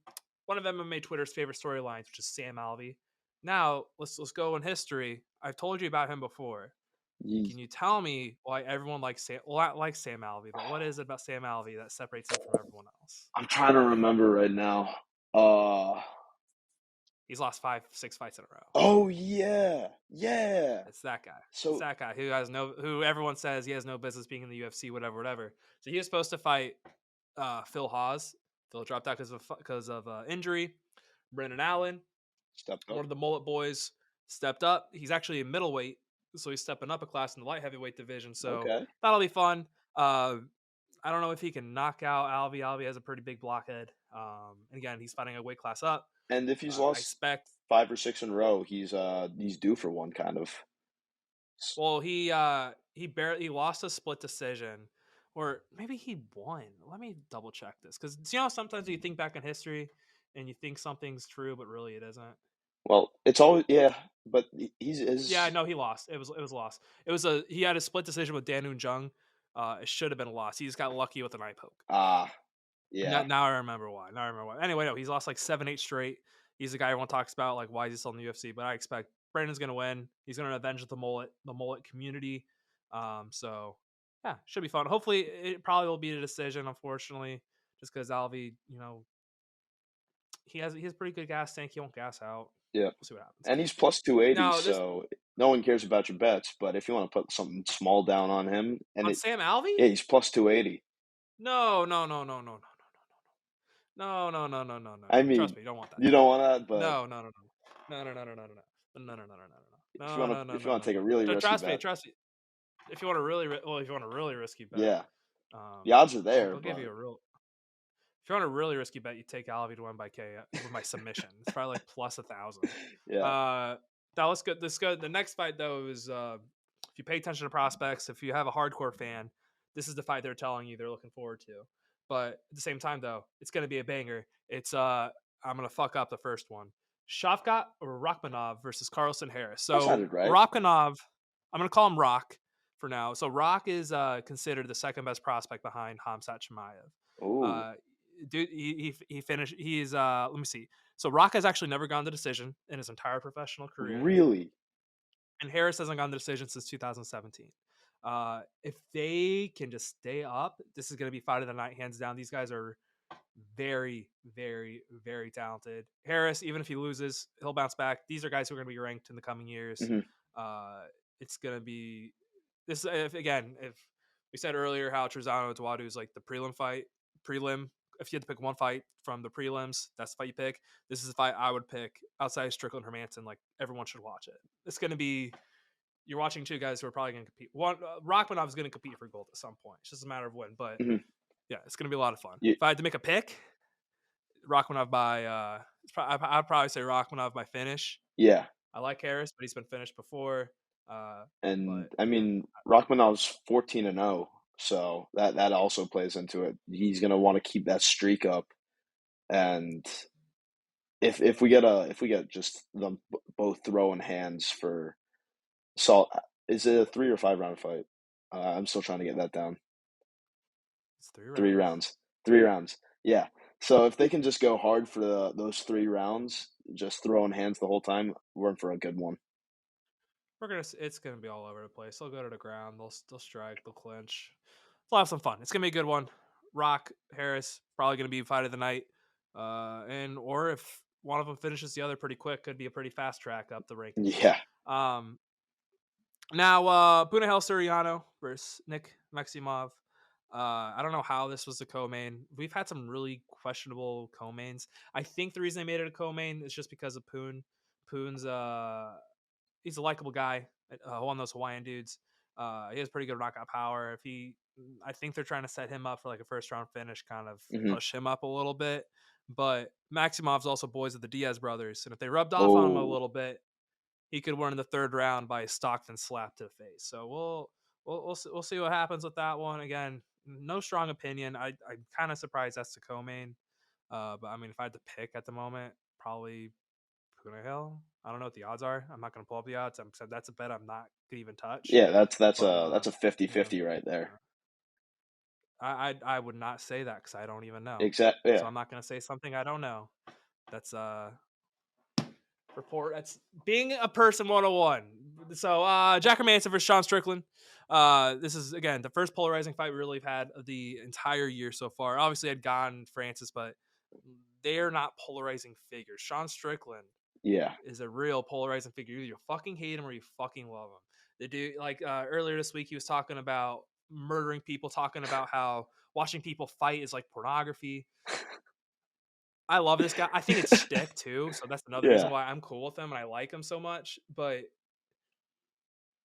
one of MMA Twitter's favorite storylines, which is Sam Alvey. Now let's go in history. I've told you about him before. Can you tell me why everyone likes Sam Alvey, but what is it about Sam Alvey that separates him from everyone else? I'm trying to remember right now. He's lost 5-6 fights in a row. Oh yeah. It's that guy. So it's that guy who everyone says he has no business being in the UFC, whatever. So he was supposed to fight Phil Hawes. Phil dropped out because of injury. Brendan Allen, stepped up. One of the Mullet boys, stepped up. He's actually a middleweight. So he's stepping up a class in the light heavyweight division. So that'll be fun. I don't know if he can knock out Alvey. Alvey has a pretty big blockhead. And again, he's fighting a weight class up. And if he's lost 5 or 6 in a row, he's due for one kind of. Well, he lost a split decision, or maybe he won. Let me double check this because sometimes you think back in history and you think something's true, but really it isn't. Well, it's always but he's no, he lost. It was a loss. He had a split decision with Dan Jung. It should have been a loss. He just got lucky with an eye poke. Yeah. Now I remember why. Anyway, no, he's lost like 7-8 straight. He's the guy everyone talks about, like why is he still in the UFC? But I expect Brandon's gonna win. He's gonna avenge the mullet community. So yeah, should be fun. Hopefully, it probably will be a decision. Unfortunately, just because Alvey, he has pretty good gas tank. He won't gas out. Yeah, we'll see what happens. And he's plus 280, so no one cares about your bets. But if you want to put something small down on him, and Sam Alvey, yeah, he's plus 280. No. I mean, trust me, you don't want that. You don't want that, but no. If you want to take a really risky bet, trust me. If you want a really risky bet, yeah, the odds are there. I'll give you a real. If you want a really risky bet, you take Alvey to win by KO with my submission. It's probably like plus 1,000. Yeah. Now let's go. The next fight though is if you pay attention to prospects, if you have a hardcore fan, this is the fight they're telling you they're looking forward to. But at the same time though, it's gonna be a banger. It's I'm gonna fuck up the first one. Shavkat Rakhmonov versus Carlson Harris. So right. Rakhmonov, I'm gonna call him Rock for now. So Rock is considered the second best prospect behind Khamzat Chimaev. Dude, he finished. He's let me see. So Rock has actually never gone to decision in his entire professional career. Really? And Harris hasn't gone to decision since 2017. If they can just stay up, this is going to be fight of the night, hands down. These guys are very, very, very talented. Harris, even if he loses, he'll bounce back. These are guys who are going to be ranked in the coming years. Mm-hmm. It's going to be this. If we said earlier how Trezano Duadu is like the prelim. If you had to pick one fight from the prelims, that's the fight you pick. This is the fight I would pick outside of Strickland Hermanson. Like everyone should watch it. It's going to be, you're watching two guys who are probably going to compete. One, Rakhmonov is going to compete for gold at some point. It's just a matter of when. But yeah, it's going to be a lot of fun. Yeah. If I had to make a pick, Rakhmonov by, I'd probably say Rakhmonov by finish. Yeah. I like Harris, but he's been finished before. Rakhmonov's 14-0. So that also plays into it. He's gonna want to keep that streak up, and if we get just them both throwing hands for salt, is it a 3 or 5 round fight? I'm still trying to get that down. It's 3 rounds. 3 rounds. 3 rounds. Yeah. So if they can just go hard for those 3 rounds, just throwing hands the whole time, we're in for a good one. It's gonna be all over the place. They'll go to the ground. They'll strike. They'll clinch. We'll have some fun. It's gonna be a good one. Rock Harris probably gonna be fight of the night, or if one of them finishes the other pretty quick, could be a pretty fast track up the rankings. Yeah. Now Punahel Suriano versus Nick Maximov. I don't know how this was a co-main. We've had some really questionable co-mains. I think the reason they made it a co-main is just because of Poon. Poon's he's a likable guy, one of those Hawaiian dudes. He has pretty good knockout power. I think they're trying to set him up for like a first round finish, kind of push him up a little bit. But Maximov's also boys of the Diaz brothers, and if they rubbed off on him a little bit, he could win in the third round by a Stockton slap to the face. So we'll see what happens with that one. Again, no strong opinion. I'm kind of surprised that's the co-main. But I mean, if I had to pick at the moment, probably Punahel. I don't know what the odds are. I'm not going to pull up the odds. That's a bet I'm not going to even touch. Yeah, that's a 50-50 right there. I would not say that because I don't even know. Exactly. Yeah. So I'm not going to say something I don't know. That's report. That's being a person 101. So Jack Hermanson versus Sean Strickland. This is again the first polarizing fight we really have had of the entire year so far. Obviously, I'd gone Francis, but they're not polarizing figures. Sean Strickland, is a real polarizing figure. Either you fucking hate him or you fucking love him. The dude, like earlier this week, he was talking about murdering people, talking about how watching people fight is like pornography. I love this guy. I think it's shtick too, so that's another reason why I'm cool with him and I like him so much. But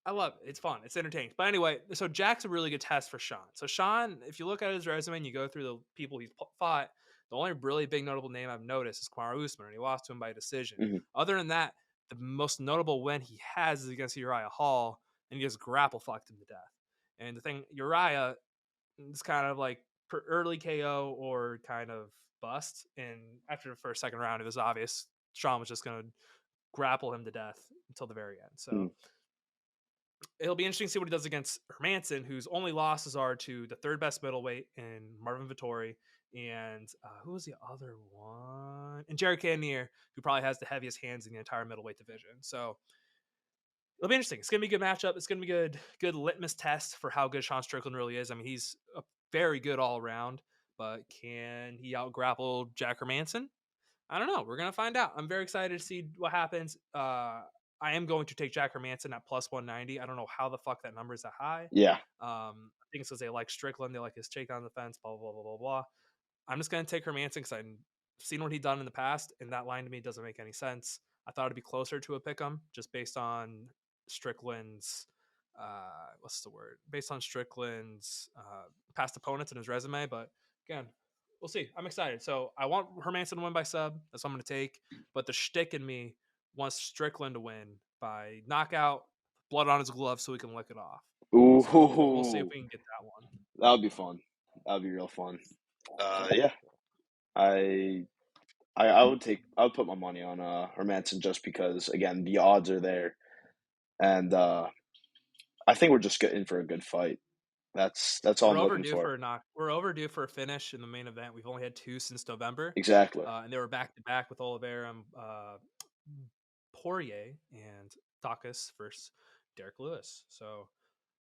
I love it. It's fun. It's entertaining. But anyway, so Jack's a really good test for Sean. So Sean, if you look at his resume and you go through the people he's fought, the only really big notable name I've noticed is Kamaru Usman, and he lost to him by decision. Other than that, the most notable win he has is against Uriah Hall, and he just grapple fucked him to death. And the thing, Uriah is kind of like early KO or kind of bust. And after the first, second round, it was obvious Sean was just going to grapple him to death until the very end. So it'll be interesting to see what he does against Hermanson, whose only losses are to the third best middleweight in Marvin Vettori. And who was the other one? And Jared Cannonier, who probably has the heaviest hands in the entire middleweight division. So it'll be interesting. It's going to be a good matchup. It's going to be good litmus test for how good Sean Strickland really is. I mean, he's a very good all around, but can he out grapple Jack Hermanson? I don't know. We're going to find out. I'm very excited to see what happens. I am going to take Jack Hermanson at plus 190. I don't know how the fuck that number is that high. Yeah. I think it's because they like Strickland. They like his take on the fence, blah, blah, blah, blah, blah. I'm just going to take Hermanson because I've seen what he's done in the past, and that line to me doesn't make any sense. I thought it'd be closer to a pick'em just based on Strickland's, based on Strickland's past opponents and his resume. But again, we'll see. I'm excited. So I want Hermanson to win by sub. That's what I'm going to take. But the shtick in me wants Strickland to win by knockout, blood on his glove so he can lick it off. Ooh. So we'll see if we can get that one. That would be fun. That would be real fun. Yeah. I would put my money on Hermanson just because, again, the odds are there. And I think we're just in for a good fight. That's all I'm looking for. We're overdue for a finish in the main event. We've only had 2 since November. Exactly. And they were back-to-back with Oliveira and Poirier and Dacus versus Derek Lewis. So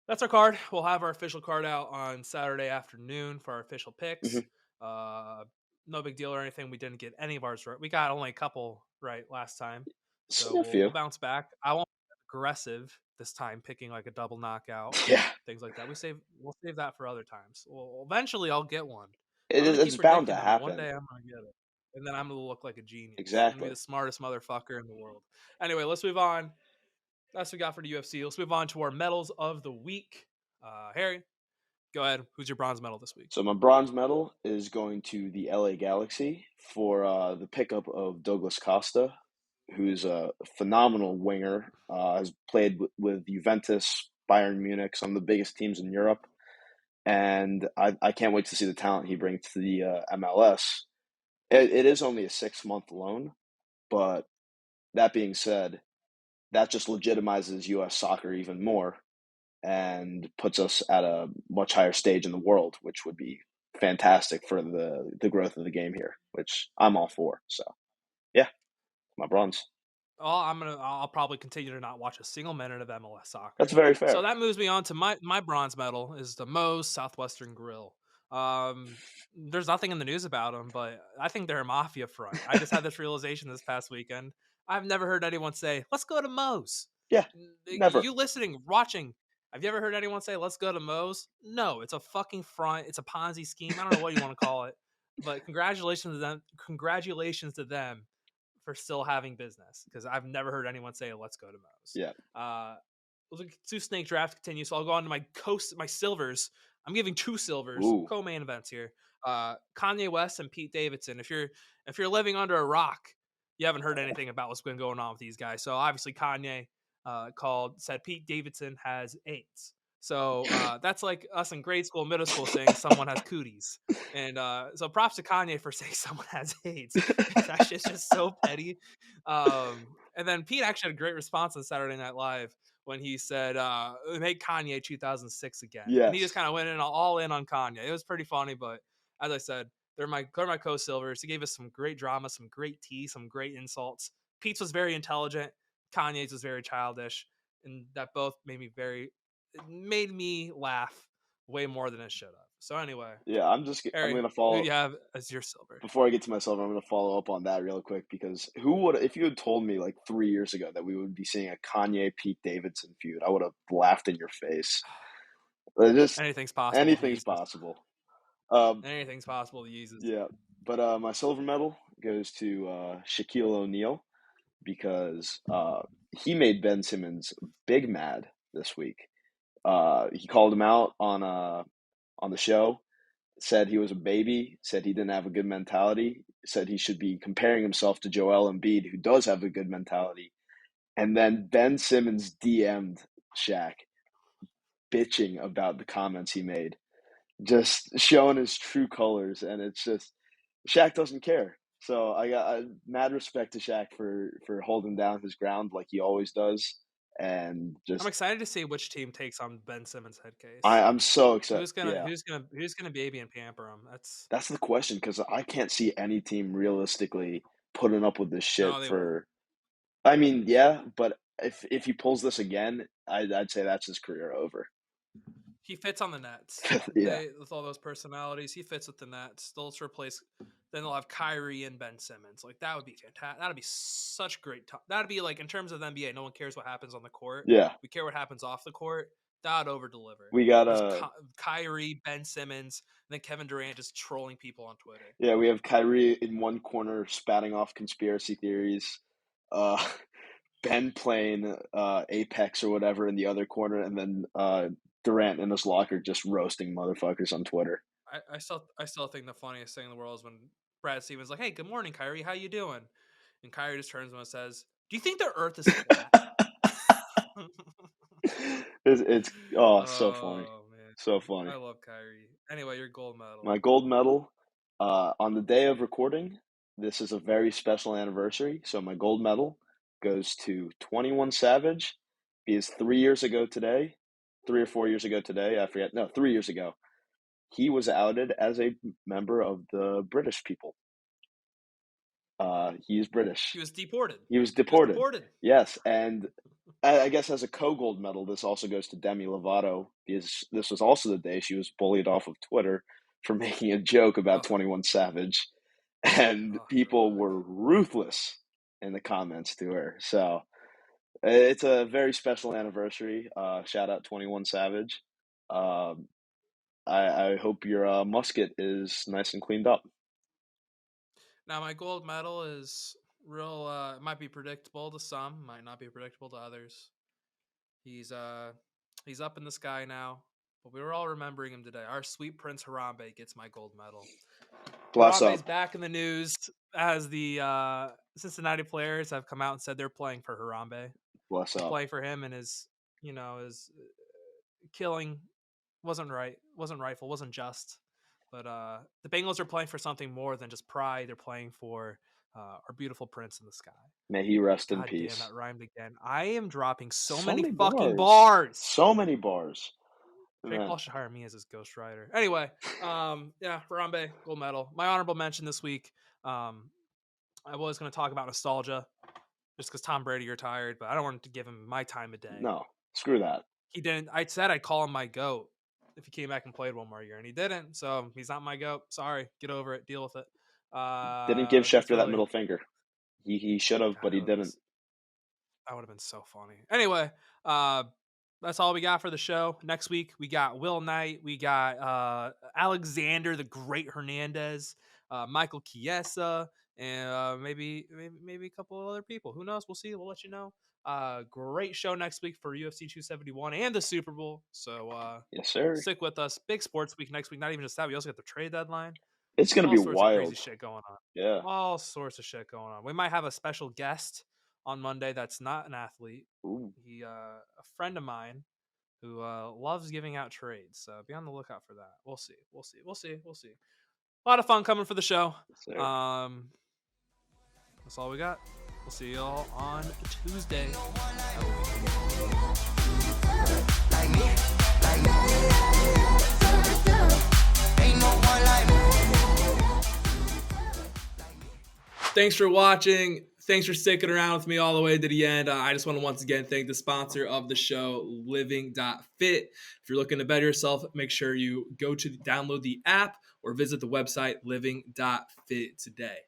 that's our card. We'll have our official card out on Saturday afternoon for our official picks. No big deal or anything. We didn't get any of ours right. We got only a couple right last time. So we'll bounce back. I won't be aggressive this time, picking like a double knockout. Things like that. We'll save that for other times. Well, eventually I'll get one. It's bound to happen. One day I'm going to get it. And then I'm going to look like a genius. Exactly. I'm going to be the smartest motherfucker in the world. Anyway, let's move on. That's what we got for the UFC. Let's move on to our medals of the week. Harry, go ahead. Who's your bronze medal this week? So my bronze medal is going to the LA Galaxy for the pickup of Douglas Costa, who's a phenomenal winger, has played with Juventus, Bayern Munich, some of the biggest teams in Europe. And I can't wait to see the talent he brings to the MLS. It is only a 6-month loan, but that being said, that just legitimizes U.S. soccer even more. and puts us at a much higher stage in the world, which would be fantastic for the growth of the game here, which I'm all for. So, yeah, my bronze. I'll probably continue to not watch a single minute of MLS soccer. That's very fair. So that moves me on to my bronze medal is the Moe's Southwestern Grill. There's nothing in the news about them, but I think they're a mafia front. I just had this realization this past weekend. I've never heard anyone say, "Let's go to Moe's." Yeah, never. You listening, watching, have you ever heard anyone say, "Let's go to Moe's"? No, it's a fucking front. It's a Ponzi scheme. I don't know what you want to call it, but congratulations to them. Congratulations to them for still having business, because I've never heard anyone say, "Let's go to Moe's." Yeah. Two snake draft continue, so I'll go on to my silvers. I'm giving 2 silvers, co-main events here. Kanye West and Pete Davidson. If you're living under a rock, you haven't heard anything about what's been going on with these guys. So obviously Kanye said Pete Davidson has AIDS. So that's like us in grade school, middle school saying someone has cooties. And so props to Kanye for saying someone has AIDS. That shit's just so petty. And then Pete actually had a great response on Saturday Night Live when he said, make Kanye 2006 again. Yes. And he just kind of went all in on Kanye. It was pretty funny, but as I said, they're my co-silvers. He gave us some great drama, some great tea, some great insults. Pete's was very intelligent. Kanye's was very childish. And that both made me laugh way more than it should have. So anyway. Yeah, I'm going to follow. Who do you have as your silver? Before I get to my silver, I'm going to follow up on that real quick, because if you had told me like 3 years ago that we would be seeing a Kanye-Pete Davidson feud, I would have laughed in your face. Anything's possible. Anything's possible. Anything's possible to use. Yeah, but my silver medal goes to Shaquille O'Neal, because he made Ben Simmons big mad this week. He called him out on the show, said he was a baby, said he didn't have a good mentality, said he should be comparing himself to Joel Embiid, who does have a good mentality. And then Ben Simmons DM'd Shaq, bitching about the comments he made, just showing his true colors. And it's just, Shaq doesn't care. So I got mad respect to Shaq for holding down his ground like he always does. And I'm excited to see which team takes on Ben Simmons' head case. I'm so excited. Who's gonna baby and pamper him? That's the question, because I can't see any team realistically putting up with this shit for. I mean, yeah, but if he pulls this again, I'd say that's his career over. He fits on the Nets. Yeah. With all those personalities, he fits with the Nets. They'll replace. Then they'll have Kyrie and Ben Simmons. Like, that would be fantastic. That'd be such great. That'd be like, in terms of the NBA, no one cares what happens on the court. Yeah. We care what happens off the court. That'd over deliver. We got Kyrie, Ben Simmons, and then Kevin Durant just trolling people on Twitter. Yeah, we have Kyrie in one corner spouting off conspiracy theories. Ben playing Apex or whatever in the other corner, and then Durant in his locker just roasting motherfuckers on Twitter. I still think the funniest thing in the world is when Brad Stevens like, "Hey, good morning, Kyrie. How you doing?" And Kyrie just turns to him and says, "Do you think the Earth is flat?" It's so funny. Man. So funny. I love Kyrie. Anyway, your gold medal. My gold medal, on the day of recording, this is a very special anniversary. So my gold medal goes to 21 Savage, because 3 years ago today, 3 or 4 years ago today, I forget. No, 3 years ago, he was outed as a member of the British people. He is British. He was deported. Yes, and I guess as a co-gold medal, this also goes to Demi Lovato, because this was also the day she was bullied off of Twitter for making a joke about 21 Savage, and people were ruthless in the comments to her. So it's a very special anniversary. Shout out 21 Savage. I hope your musket is nice and cleaned up. Now, my gold medal is real. It might be predictable to some, might not be predictable to others. He's up in the sky now, but we were all remembering him today. Our sweet Prince Harambe gets my gold medal. Harambe's back in the news as the Cincinnati players have come out and said they're playing for Harambe. Playing for him, and his killing wasn't rightful, wasn't just. But the Bengals are playing for something more than just pride. They're playing for our beautiful prince in the sky. May he rest in God peace. damn, that rhymed again. I am dropping so So many many fucking bars. bars. So many bars. Jake Paul should hire me as his ghostwriter. Anyway, yeah, Harambe, gold medal. My honorable mention this week. I was going to talk about nostalgia, just because Tom Brady retired, but I don't want to give him my time of day. No, screw that. He didn't. I said I'd call him my GOAT if he came back and played one more year, and he didn't. So he's not my GOAT. Sorry, get over it. Deal with it. Didn't give Schefter really, that middle finger. He should have, but he didn't. That would have been so funny. Anyway, that's all we got for the show. Next week, we got Will Knight. We got Alexander the Great Hernandez, Michael Chiesa, and maybe a couple of other people. Who knows? We'll see. We'll let you know. Great show next week for UFC 271 and the Super Bowl. So yes, sir. Stick with us. Big sports week next week. Not even just that. We also got the trade deadline. It's going to be wild. Of crazy shit going on. Yeah. All sorts of shit going on. We might have a special guest on Monday that's not an athlete. Ooh. He a friend of mine who loves giving out trades. So be on the lookout for that. We'll see. A lot of fun coming for the show. Yes, That's all we got. We'll see y'all on Tuesday. Thanks for watching. Thanks for sticking around with me all the way to the end. I just want to once again thank the sponsor of the show, Living.fit. If you're looking to better yourself, make sure you go to download the app or visit the website Living.fit today.